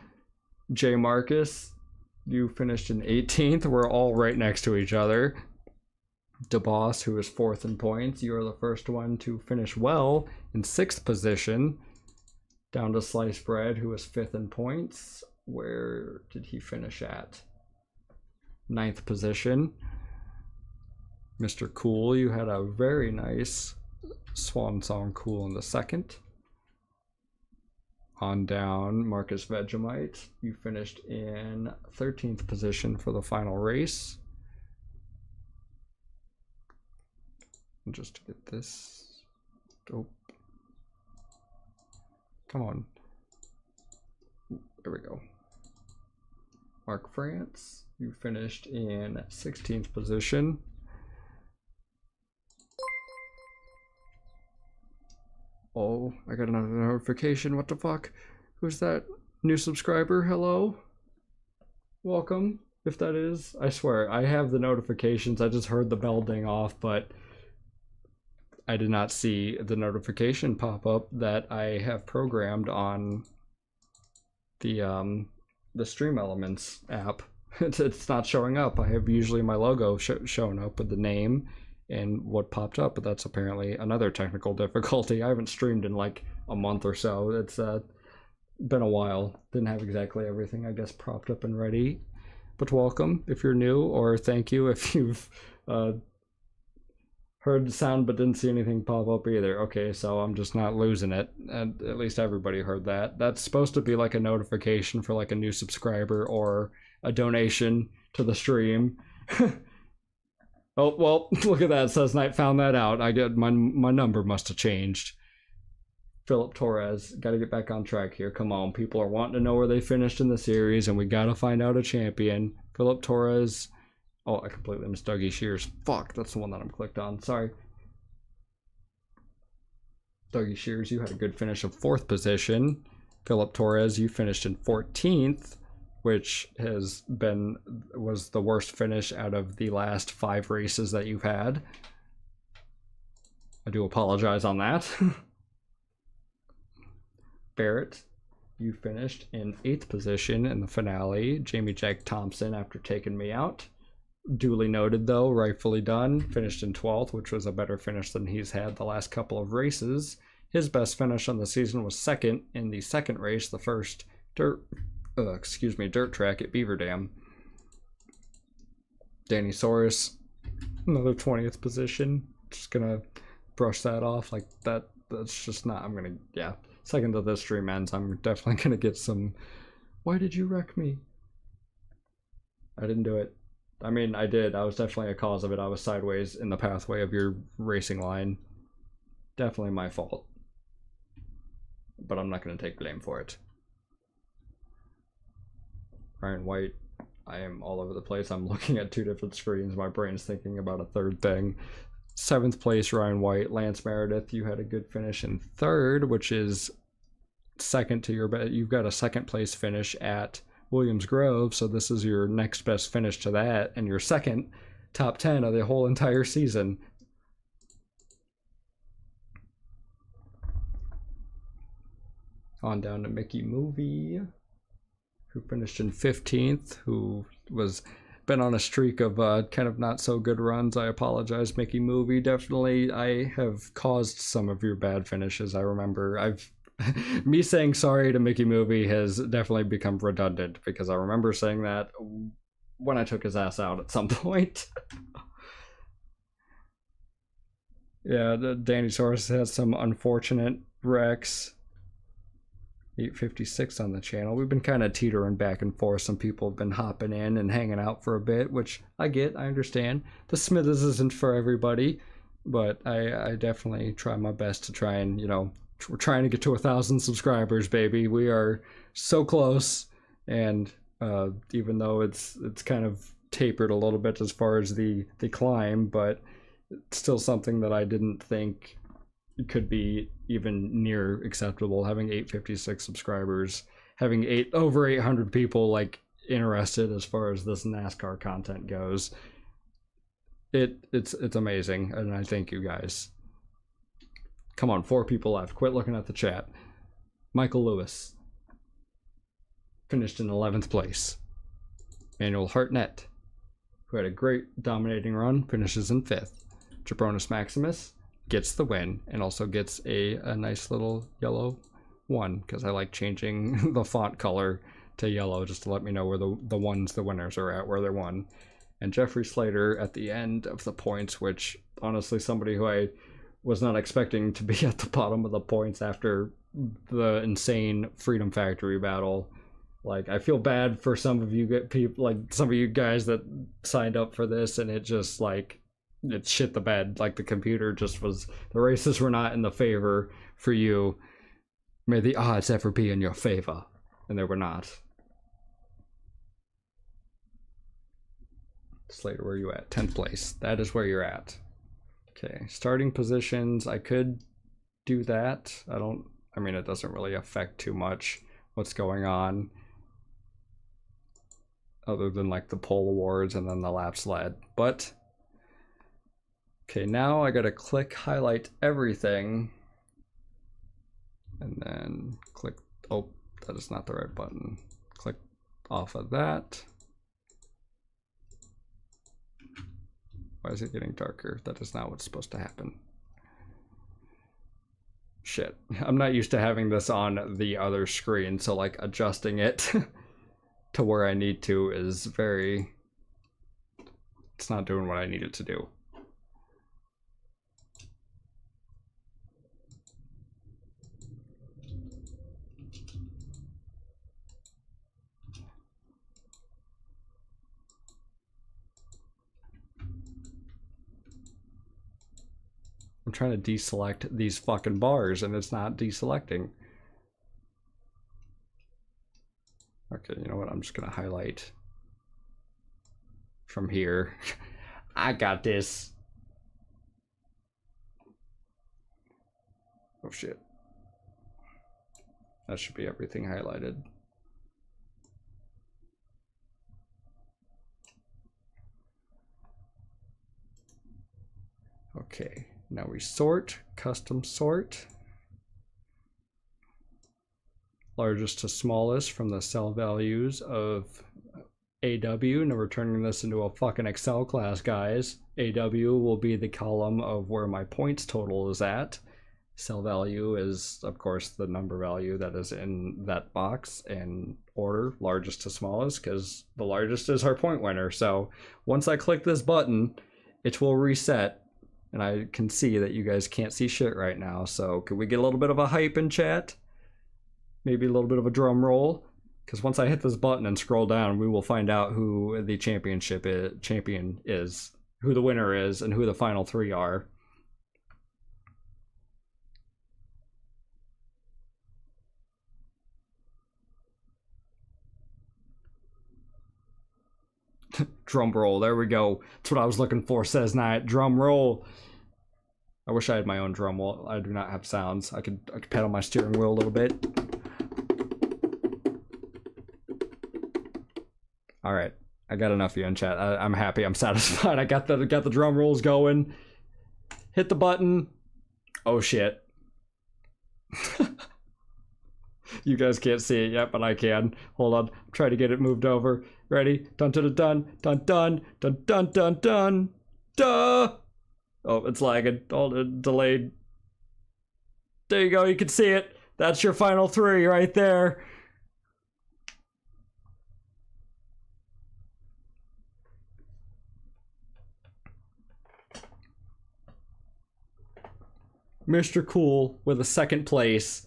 J. Marcus, you finished in 18th. We're all right next to each other. DeBoss, who is 4th in points. You are the first one to finish well in 6th position. Down to Sliced Bread, who is 5th in points. Where did he finish at? 9th position. Mr. Cool, you had a very nice Swan Song Cool in the 2nd. On down, Marcus Vegemite, you finished in 13th position for the final race. Just to get this. Oh. Come on. There we go. Mark France, you finished in 16th position. Oh, I got another notification. What the fuck? Who's that? New subscriber? Hello? Welcome, if that is. I swear, I have the notifications. I just heard the bell ding off, but I did not see the notification pop up that I have programmed on the Stream Elements app. It's not showing up. I have usually my logo showing up with the name and what popped up, but that's apparently another technical difficulty. I haven't streamed in like a month or so. It's been a while. Didn't have exactly everything, I guess, propped up and ready. But welcome if you're new, or thank you if you've heard the sound but didn't see anything pop up either. Okay, so I'm just not losing it, and at least everybody heard that. That's supposed to be like a notification for like a new subscriber or a donation to the stream. Oh, well, look at that. It says Knight found that out. I get my number must have changed. Philip Torres, got to get back on track here. Come on, people are wanting to know where they finished in the series, and we got to find out a champion. Philip Torres. Oh, I completely missed Dougie Shears. Fuck, that's the one that I'm clicked on. Sorry. Dougie Shears, you had a good finish of 4th position. Philip Torres, you finished in 14th. Which was the worst finish out of the last 5 races that you've had. I do apologize on that. Barrett, you finished in 8th position in the finale. Jamie Jack Thompson, after taking me out. Duly noted though, rightfully done. Finished in 12th, which was a better finish than he's had the last couple of races. His best finish on the season was 2nd in the 2nd race, the first dirt track at Beaver Dam. Danny Soros, another 20th position. Just gonna brush that off like that. That's just not. I'm gonna, yeah. Second that this stream ends, I'm definitely gonna get some. Why did you wreck me? I didn't do it. I mean, I did. I was definitely a cause of it. I was sideways in the pathway of your racing line. Definitely my fault. But I'm not gonna take blame for it. Ryan White, I am all over the place. I'm looking at 2 different screens. My brain's thinking about a 3rd thing. 7th place, Ryan White. Lance Meredith, you had a good finish in 3rd, which is 2nd to your bet. You've got a 2nd place finish at Williams Grove, so this is your next best finish to that, and your 2nd top 10 of the whole entire season. On down to Mickey Movie, who finished in 15th, who was been on a streak of kind of not so good runs. I apologize, Mickey Movie. Definitely, I have caused some of your bad finishes. I remember me saying sorry to Mickey Movie has definitely become redundant, because I remember saying that when I took his ass out at some point. Yeah, Danny Soros has some unfortunate wrecks. 856 on the channel. We've been kind of teetering back and forth. Some people have been hopping in and hanging out for a bit, which I get, I understand. The Smithers isn't for everybody, but I definitely try my best to try and, you know, we're trying to get to 1,000 subscribers, baby. We are so close, and even though it's kind of tapered a little bit as far as the climb, but it's still something that I didn't think, could be even near acceptable. Having 856 subscribers, having over 800 people like interested as far as this NASCAR content goes. It's amazing, and I thank you guys. Come on, 4 people left. Quit looking at the chat. Michael Lewis finished in 11th place. Manuel Hartnett, who had a great dominating run, finishes in 5th. Jabronis Maximus gets the win and also gets a nice little yellow 1, because I like changing the font color to yellow just to let me know where the winners are at, where they won. And Jeffrey Slater at the end of the points, which honestly somebody who I was not expecting to be at the bottom of the points after the insane Freedom Factory battle. Like, I feel bad for some of you people, like some of you guys that signed up for this, and it just like, it shit the bed. Like, the computer just was, the races were not in the favor for you. May the odds ever be in your favor. And they were not. Slater, where are you at? 10th place. That is where you're at. Okay, starting positions. I could do that. I mean, it doesn't really affect too much what's going on, other than like the pole awards and then the laps led. But okay, now I gotta click highlight everything and then click, oh, that is not the right button. Click off of that. Why is it getting darker? That is not what's supposed to happen. Shit. I'm not used to having this on the other screen, so like adjusting it to where I need to is very... It's not doing what I need it to do. I'm trying to deselect these fucking bars and it's not deselecting. Okay, you know what? I'm just gonna highlight from here. I got this. Oh shit. That should be everything highlighted. Okay. Now we sort, custom sort. Largest to smallest from the cell values of AW. Now we're turning this into a fucking Excel class, guys. AW will be the column of where my points total is at. Cell value is, of course, the number value that is in that box, and order, largest to smallest, because the largest is our point winner. So once I click this button, it will reset. And I can see that you guys can't see shit right now, so could we get a little bit of a hype in chat? Maybe a little bit of a drum roll? Because once I hit this button and scroll down, we will find out who the champion is, who the winner is, and who the final 3 are. Drum roll, there we go. That's what I was looking for, says Knight. Drum roll. I wish I had my own drum roll. I do not have sounds. I could pedal my steering wheel a little bit. All right, I got enough of you in chat. I'm happy. I'm satisfied. I got the drum rolls going. Hit the button. Oh shit. You guys can't see it yet, but I can. Hold on. Try to get it moved over. Ready? Dun dun dun dun dun dun dun dun dun. Duh. Oh, it's lagging. All delayed. There you go. You can see it. That's your final 3 right there. Mr. Cool with a 2nd place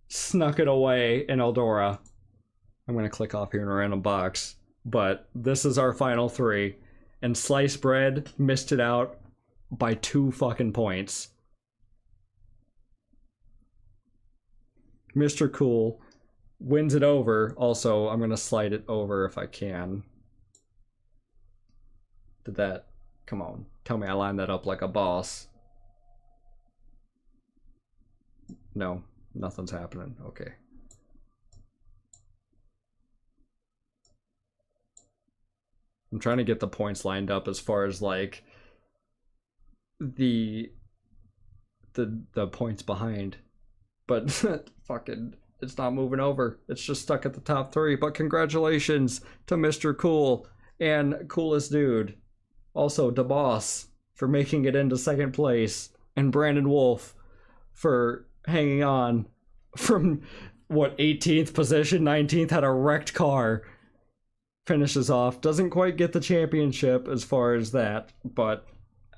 snuck it away in Eldora. I'm going to click off here in a random box, but this is our final 3, and Sliced Bread missed it out by 2 fucking points. Mr. Cool wins it over. Also, I'm going to slide it over if I can. Did that? Come on. Tell me I lined that up like a boss. No, nothing's happening. Okay. I'm trying to get the points lined up as far as like the points behind, but fucking it's not moving over. It's just stuck at the top 3. But congratulations to Mr. Cool and Coolest Dude, also the boss, for making it into second place, and Brandon Wolf for hanging on from what, 18th position, 19th, had a wrecked car. Finishes off, doesn't quite get the championship as far as that, but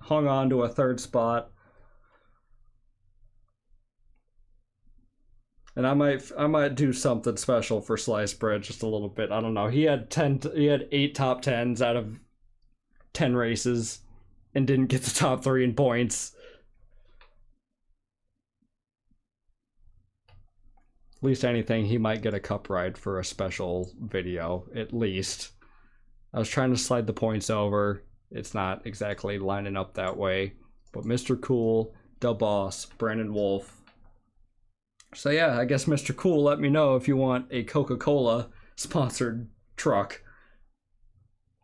hung on to a 3rd spot. And I might do something special for Sliced Bread just a little bit. I don't know. He had 8 top 10s out of 10 races and didn't get the top 3 in points. At least anything, he might get a cup ride for a special video, at least. I was trying to slide the points over. It's not exactly lining up that way. But Mr. Cool, the boss, Brandon Wolf. So yeah, I guess Mr. Cool, let me know if you want a Coca-Cola sponsored truck.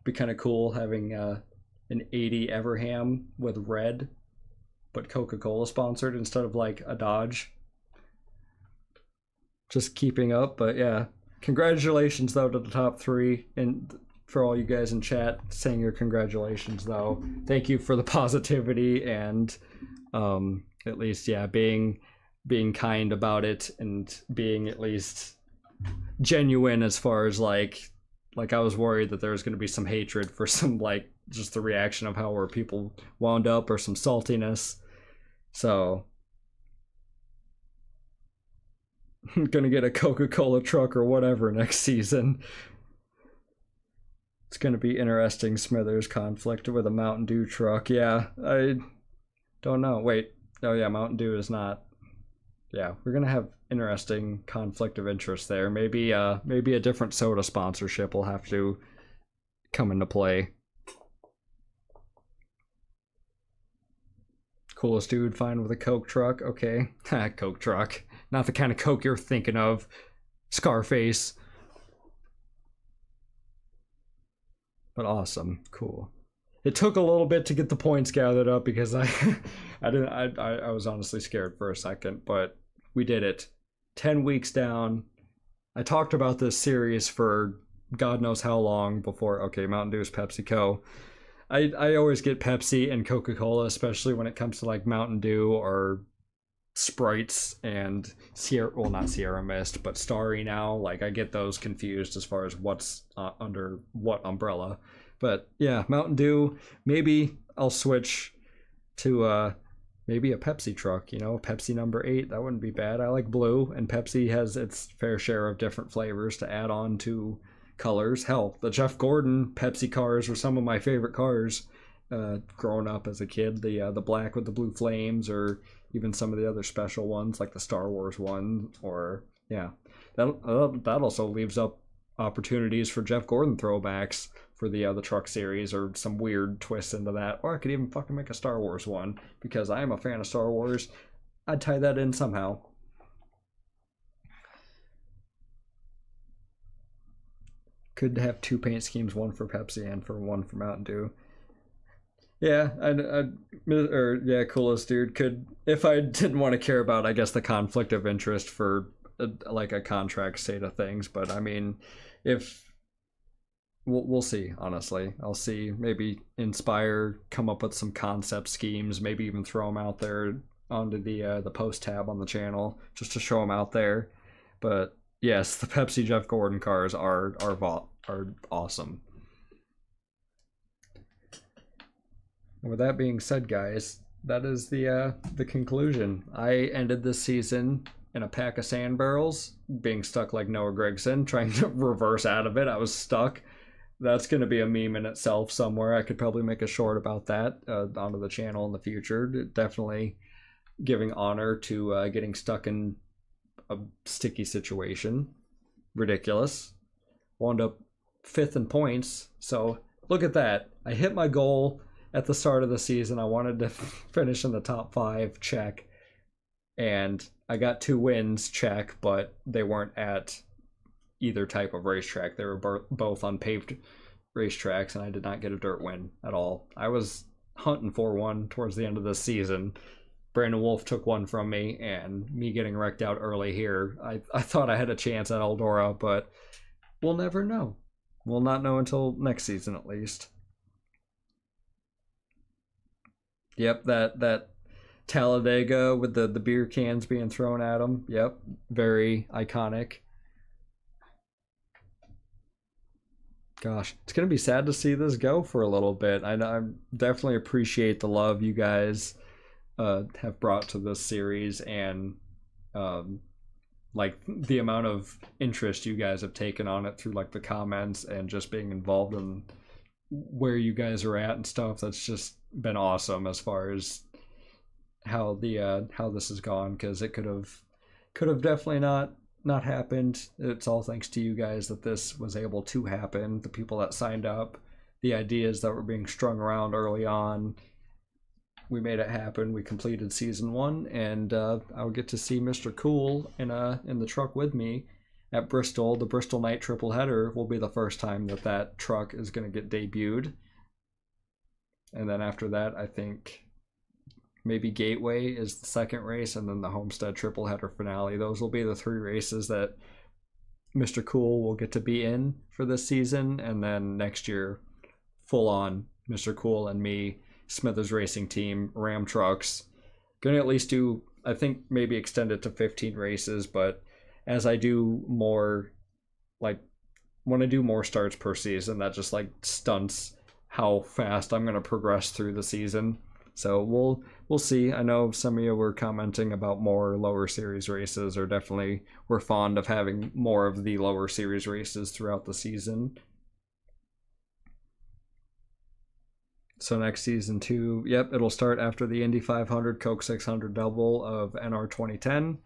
Be kind of cool having an 80 Everham with red, but Coca-Cola sponsored instead of like a Dodge. Just keeping up, but yeah. Congratulations though to the top 3, and for all you guys in chat saying your congratulations though. Thank you for the positivity and at least yeah, being kind about it and being at least genuine as far as like I was worried that there was going to be some hatred for some like just the reaction of how where people wound up or some saltiness. So I'm gonna get a Coca-Cola truck or whatever next season. It's gonna be interesting. Smithers conflict with a Mountain Dew truck. Yeah, I don't know. Wait, oh yeah, Mountain Dew is not. Yeah, we're gonna have interesting conflict of interest there. Maybe a different soda sponsorship will have to come into play. Coolest Dude fine with a Coke truck. Okay, Coke truck. Not the kind of Coke you're thinking of. Scarface. But awesome. Cool. It took a little bit to get the points gathered up because I was honestly scared for a second, but we did it. 10 weeks down. I talked about this series for God knows how long before. Okay, Mountain Dew is PepsiCo. I always get Pepsi and Coca-Cola, especially when it comes to like Mountain Dew or Sprites and Sierra, well, not Sierra Mist, but Starry now. Like I get those confused as far as what's under what umbrella. But yeah, Mountain Dew. Maybe I'll switch to maybe a Pepsi truck. You know, Pepsi number 8. That wouldn't be bad. I like blue, and Pepsi has its fair share of different flavors to add on to colors. Hell, the Jeff Gordon Pepsi cars were some of my favorite cars growing up as a kid. The black with the blue flames, or even some of the other special ones like the Star Wars one, or yeah, that also leaves up opportunities for Jeff Gordon throwbacks for the truck series, or some weird twist into that. Or I could even fucking make a Star Wars one because I am a fan of Star Wars. I'd tie that in somehow. Could have 2 paint schemes, one for Pepsi and one for Mountain Dew. Yeah, yeah, Coolest Dude could, if I didn't want to care about, I guess, the conflict of interest for like a contract state of things. But I mean, if we'll see, honestly. I'll see, maybe inspire, come up with some concept schemes, maybe even throw them out there onto the post tab on the channel just to show them out there. But yes, the Pepsi Jeff Gordon cars are awesome. And with that being said, guys, that is the conclusion. I ended this season in a pack of sand barrels, being stuck like Noah Gragson, trying to reverse out of it. I was stuck. That's going to be a meme in itself somewhere. I could probably make a short about that onto the channel in the future. Definitely giving honor to getting stuck in a sticky situation. Ridiculous. Wound up 5th in points. So look at that. I hit my goal at the start of the season. I wanted to finish in the top 5, check. and I got 2 wins, check, but they weren't at either type of racetrack. They were both on paved racetracks, and I did not get a dirt win at all. I was hunting for one towards the end of the season. Brandon Wolf took one from me, and me getting wrecked out early here, I thought I had a chance at Eldora, but we'll never know. We'll not know until next season, at least. Yep, that Talladega with the beer cans being thrown at him. Yep, very iconic. Gosh, it's going to be sad to see this go for a little bit. I definitely appreciate the love you guys have brought to this series, and like the amount of interest you guys have taken on it through like the comments and just being involved in where you guys are at and stuff. That's just been awesome as far as how this has gone, because it could have definitely not happened. It's all thanks to you guys that this was able to happen. The people that signed up, the ideas that were being strung around early on, we made it happen. We completed season 1, and I'll get to see Mr. Cool in the truck with me at Bristol. The Bristol Night Triple Header will be the first time that truck is going to get debuted, and then after that, I think maybe Gateway is the second race, and then the Homestead Triple Header finale. Those will be the 3 races that Mr. Cool will get to be in for this season, and then next year, full on Mr. Cool and me, Smithers Racing Team, Ram Trucks. Gonna at least do, I think maybe extend it to 15 races, but as I do more, like when I do more starts per season, that just like stunts how fast I'm gonna progress through the season. So we'll see. I know some of you were commenting about more lower series races, or definitely we're fond of having more of the lower series races throughout the season. So next season 2, yep, it'll start after the Indy 500 Coke 600 double of NR 2010.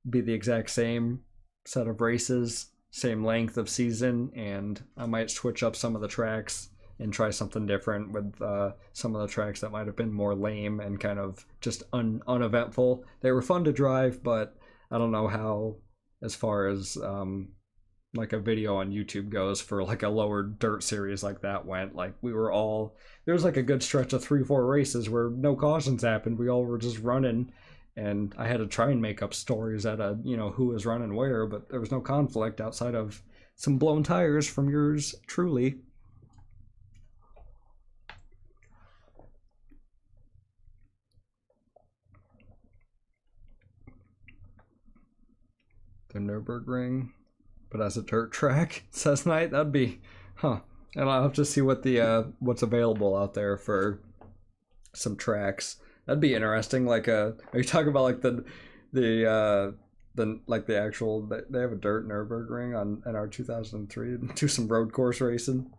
Be the exact same set of races, same length of season, and I might switch up some of the tracks and try something different with some of the tracks that might have been more lame and kind of just uneventful. They were fun to drive, but I don't know how, as far as like a video on YouTube goes for like a lower dirt series like that went. Like there was like a good stretch of 3-4 races where no cautions happened. We all were just running, and I had to try and make up stories at who was running where, but there was no conflict outside of some blown tires from yours truly. The Nürburgring, but as a dirt track, says Knight. That'd be, And I'll have to see what the what's available out there for some tracks. That'd be interesting. Like, are you talking about like the actual? They have a dirt Nürburgring on NR 2003. Do some road course racing.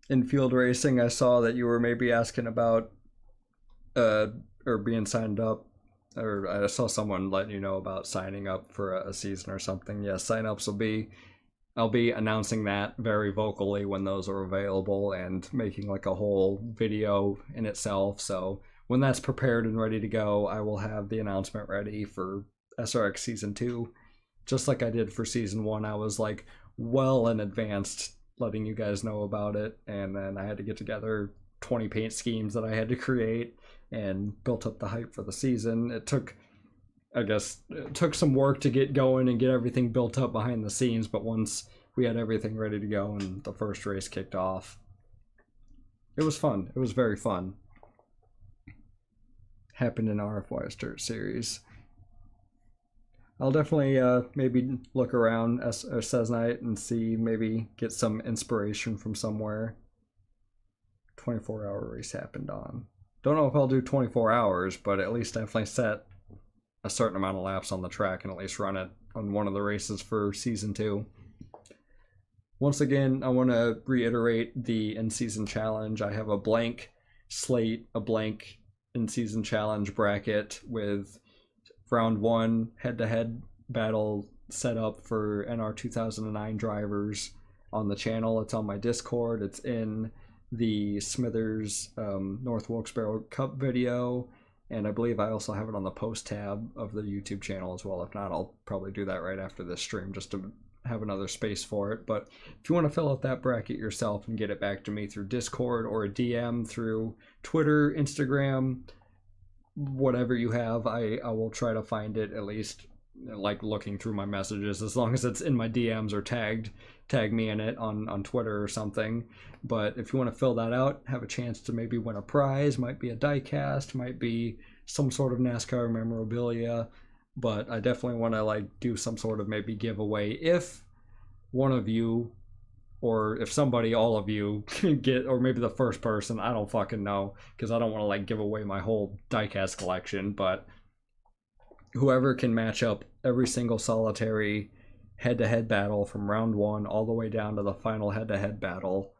In field racing, I saw that you were maybe asking about or being signed up. Or I saw someone letting you know about signing up for a season or something. Yes, sign-ups I'll be announcing that very vocally when those are available, and making like a whole video in itself. So when that's prepared and ready to go, I will have the announcement ready for SRX Season 2. Just like I did for Season 1, I was like well in advance letting you guys know about it, and then I had to get together 20 paint schemes that I had to create, and built up the hype for the season. It took some work to get going and get everything built up behind the scenes, but once we had everything ready to go and the first race kicked off, it was fun. It was very fun. Happened in RFY's Dirt Series. I'll definitely maybe look around Says Night and see, maybe get some inspiration from somewhere. 24-hour race happened on. Don't know if I'll do 24 hours, but at least definitely set a certain amount of laps on the track and at least run it on one of the races for Season 2. Once again, I want to reiterate the in-season challenge. I have a blank slate, a blank in-season challenge bracket with round 1 head-to-head battle set up for NR 2009 drivers on the channel. It's on my Discord. It's in the Smithers North Wilkes-Barre Cup video, And I believe I also have it on the post tab of the YouTube channel as well. If not, I'll probably do that right after this stream just to have another space for it. But if you want to fill out that bracket yourself and get it back to me through Discord or a DM through Twitter, Instagram, whatever you have, I will try to find it, at least like looking through my messages, as long as it's in my DMs or tag me in it on Twitter or something. But if you want to fill that out, have a chance to maybe win a prize, might be a diecast, might be some sort of NASCAR memorabilia, but I definitely want to like do some sort of maybe giveaway if one of you, or if somebody, all of you can get, or maybe the first person, I don't fucking know, because I don't want to like give away my whole diecast collection, but whoever can match up every single solitary head-to-head battle from round 1 all the way down to the final head-to-head battle.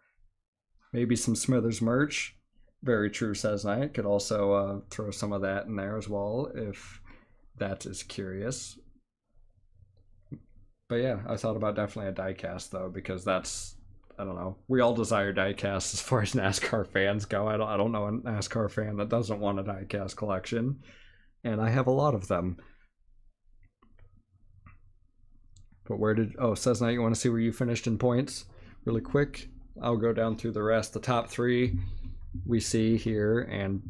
Maybe some Smithers merch. Very true, says Knight. Could also throw some of that in there as well if that is curious. But yeah, I thought about definitely a diecast though, because that's, I don't know, we all desire diecasts as far as NASCAR fans go. I don't know a NASCAR fan that doesn't want a diecast collection, and I have a lot of them. But where did, oh, says Knight, you want to see where you finished in points really quick? I'll go down through the rest. The top 3 we see here, and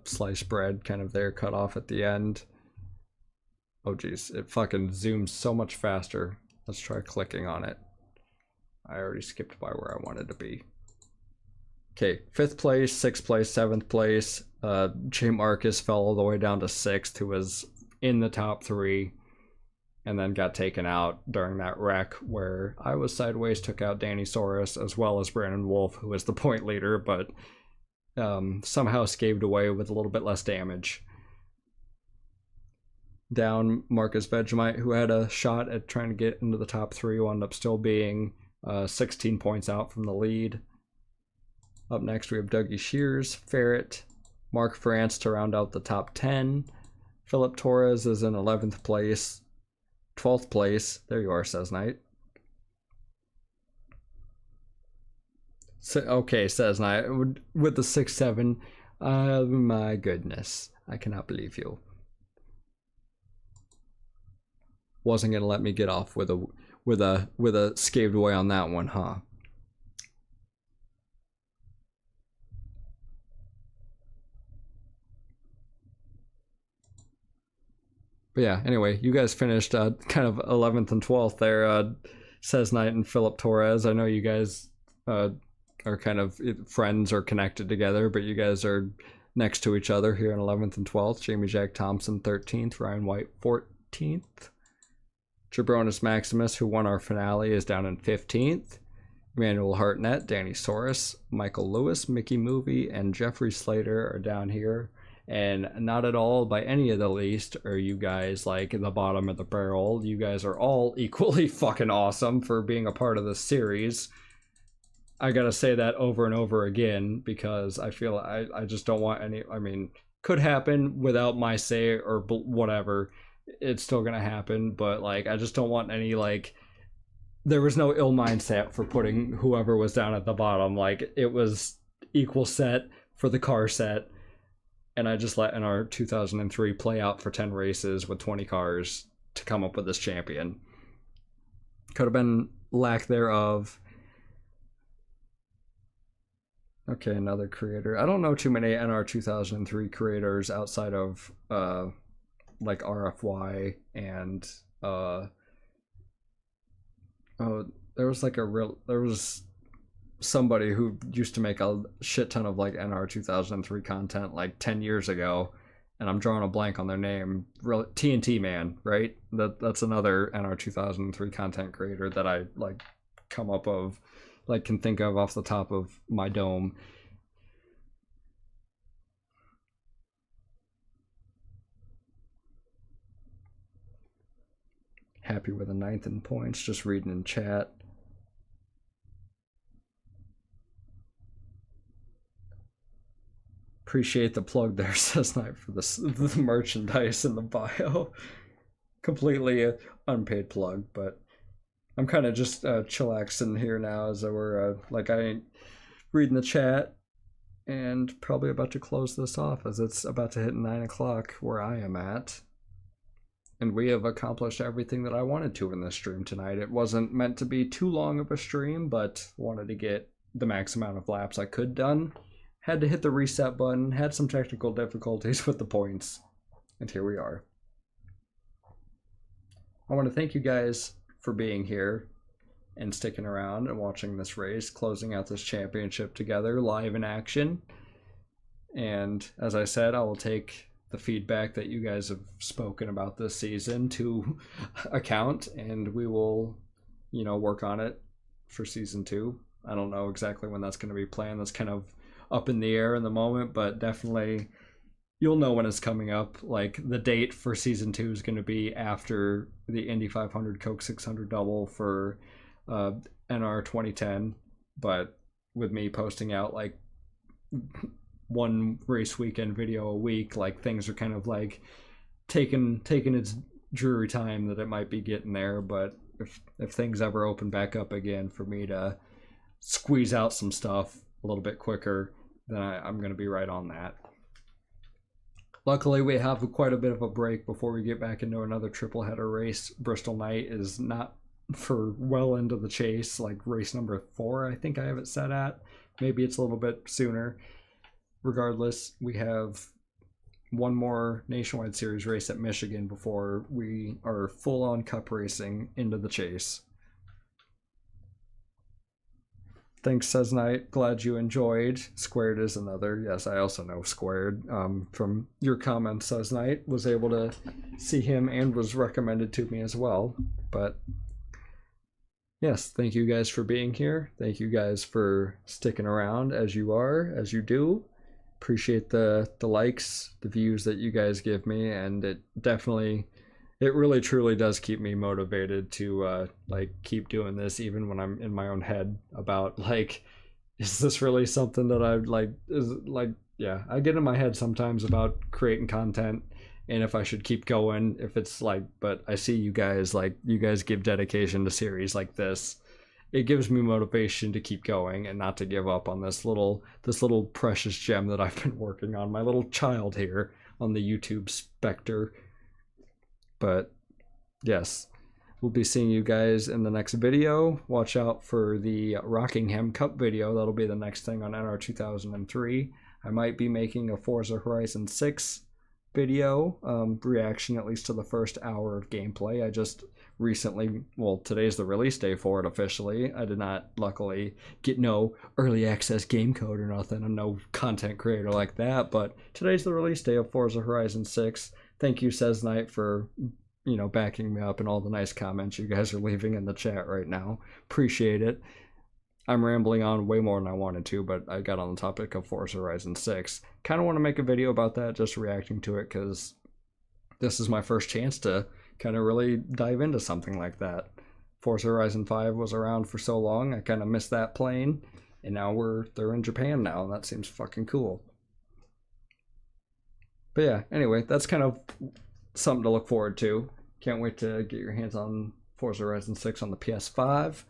sliced bread kind of there cut off at the end. Oh geez, it fucking zooms so much faster. Let's try clicking on it. I already skipped by where I wanted to be. Okay, 5th place, 6th place, 7th place. J. Marcus fell all the way down to 6th, who was in the top 3, and then got taken out during that wreck where I was sideways, took out Danny Soros, as well as Brandon Wolf, who was the point leader, but somehow escaped away with a little bit less damage. Down Marcus Vegemite, who had a shot at trying to get into the top 3, wound up still being 16 points out from the lead. Up next we have Dougie Shears, Ferret, Mark France to round out the top 10. Philip Torres is in 11th place. 12th place, there you are, says Knight. So, okay, says Knight, with the 6-7. My goodness, I cannot believe you. Wasn't gonna let me get off with a scaved away on that one, huh? But yeah, anyway, you guys finished kind of 11th and 12th there, says Knight and Philip Torres. I know you guys are kind of friends or connected together, but you guys are next to each other here in 11th and 12th. Jamie Jack Thompson 13th, Ryan White 14th. Jabronis Maximus, who won our finale, is down in 15th. Emmanuel Hartnett, Danny Soros, Michael Lewis, Mickey Movie, and Jeffrey Slater are down here. And not at all by any of the least are you guys like in the bottom of the barrel. You guys are all equally fucking awesome for being a part of this series. I gotta say that over and over again because I feel I just don't want any, I mean, could happen without my say or whatever. It's still gonna happen, but like I just don't want any, like, there was no ill mindset for putting whoever was down at the bottom. Like, it was equal set for the car set, and I just let NR 2003 play out for 10 races with 20 cars to come up with this champion. Could have been lack thereof. Okay, another creator. I don't know too many NR 2003 creators outside of like RFY and oh, there was somebody who used to make a shit ton of like NR 2003 content like 10 years ago, and I'm drawing a blank on their name. TNT Man, right? That's another NR 2003 content creator that I like come up of, like can think of off the top of my dome. Happy with a 9th in points, just reading in chat. Appreciate the plug there, says Knight, for the merchandise in the bio. Completely unpaid plug, but I'm kind of just chillaxing here now as we're like I ain't reading the chat. and probably about to close this off as it's about to hit 9 o'clock where I am at. And we have accomplished everything that I wanted to in this stream tonight. It wasn't meant to be too long of a stream, but wanted to get the max amount of laps I could done. Had to hit the reset button, had some technical difficulties with the points, and here we are. I want to thank you guys for being here and sticking around and watching this race, closing out this championship together live in action. And as I said, I will take the feedback that you guys have spoken about this season to account, and we will, you know, work on it for season 2. I don't know exactly when that's going to be planned. That's kind of up in the air in the moment, but definitely you'll know when it's coming up. Like, the date for season 2 is going to be after the Indy 500 Coke 600 double for NR 2010, but with me posting out like one race weekend video a week, like, things are kind of like taking its dreary time that it might be getting there. But if things ever open back up again for me to squeeze out some stuff a little bit quicker, then I'm going to be right on that. Luckily, we have quite a bit of a break before we get back into another triple header race. Bristol Night is not for well into the chase, like race number 4 I think I have it set at. Maybe it's a little bit sooner. Regardless, we have one more Nationwide Series race at Michigan before we are full-on cup racing into the chase. Thanks, Says Knight. Glad you enjoyed. Squared is another. Yes, I also know Squared. From your comments, Says Knight. Was able to see him and was recommended to me as well. But yes, thank you guys for being here. Thank you guys for sticking around as you do. Appreciate the likes, the views that you guys give me, and it really truly does keep me motivated to like keep doing this, even when I'm in my own head about like, is this really something that I like? Yeah, I get in my head sometimes about creating content and if I should keep going, if it's like, but I see you guys give dedication to series like this. It gives me motivation to keep going and not to give up on this little precious gem that I've been working on, my little child here on the YouTube specter. But yes, we'll be seeing you guys in the next video. Watch out for the Rockingham Cup video. That'll be the next thing on NR 2003. I might be making a Forza Horizon 6 video, reaction at least to the first hour of gameplay. I just recently, well, today's the release day for it officially. I did not luckily get no early access game code or nothing. I'm no content creator like that, but today's the release day of Forza Horizon 6. Thank you, Says Knight, for, you know, backing me up and all the nice comments you guys are leaving in the chat right now. Appreciate it. I'm rambling on way more than I wanted to, but I got on the topic of Forza Horizon 6. Kind of want to make a video about that, just reacting to it, because this is my first chance to kind of really dive into something like that. Forza Horizon 5 was around for so long, I kind of missed that plane, and now they're in Japan now, and that seems fucking cool. But yeah, anyway, that's kind of something to look forward to. Can't wait to get your hands on Forza Horizon 6 on the PS5.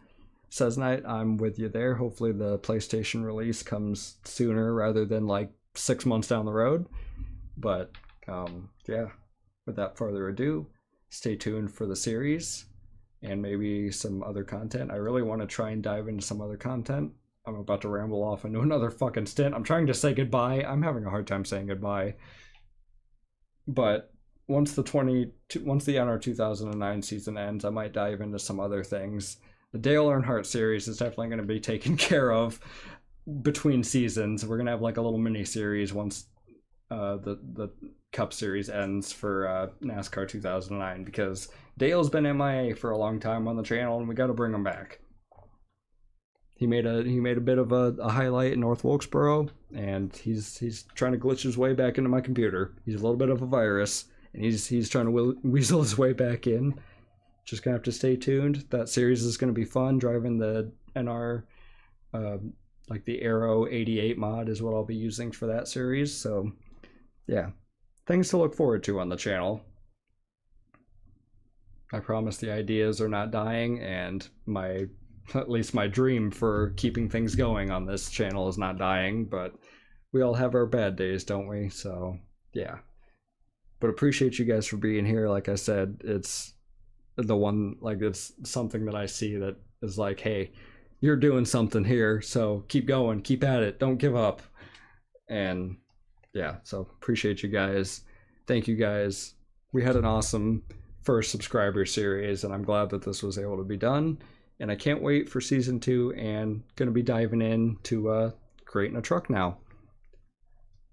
Says Knight, I'm with you there. Hopefully the PlayStation release comes sooner rather than like 6 months down the road. But yeah, without further ado, stay tuned for the series and maybe some other content. I really want to try and dive into some other content. I'm about to ramble off into another fucking stint. I'm trying to say goodbye. I'm having a hard time saying goodbye. But once the NR 2009 season ends, I might dive into some other things. The Dale Earnhardt series is definitely going to be taken care of between seasons. We're going to have like a little mini series once the Cup series ends for NASCAR 2009, because Dale's been MIA for a long time on the channel, and we got to bring him back. He made a bit of a highlight in North Wilkesboro, and he's trying to glitch his way back into my computer. He's a little bit of a virus, and he's trying to weasel his way back in. Just gonna have to stay tuned. That series is gonna be fun. Driving the NR, like the Aero 88 mod is what I'll be using for that series. So yeah, things to look forward to on the channel. I promise the ideas are not dying, and at least my dream for keeping things going on this channel is not dying, but we all have our bad days, don't we? So yeah, but appreciate you guys for being here. Like I said, it's the one, like, it's something that I see that is like, hey, you're doing something here, so keep going, keep at it, don't give up. And yeah, so appreciate you guys. Thank you guys. We had an awesome first subscriber series, and I'm glad that this was able to be done. And I can't wait for season 2, and gonna be diving into creating a truck now.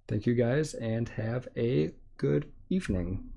Thank you guys, and have a good evening.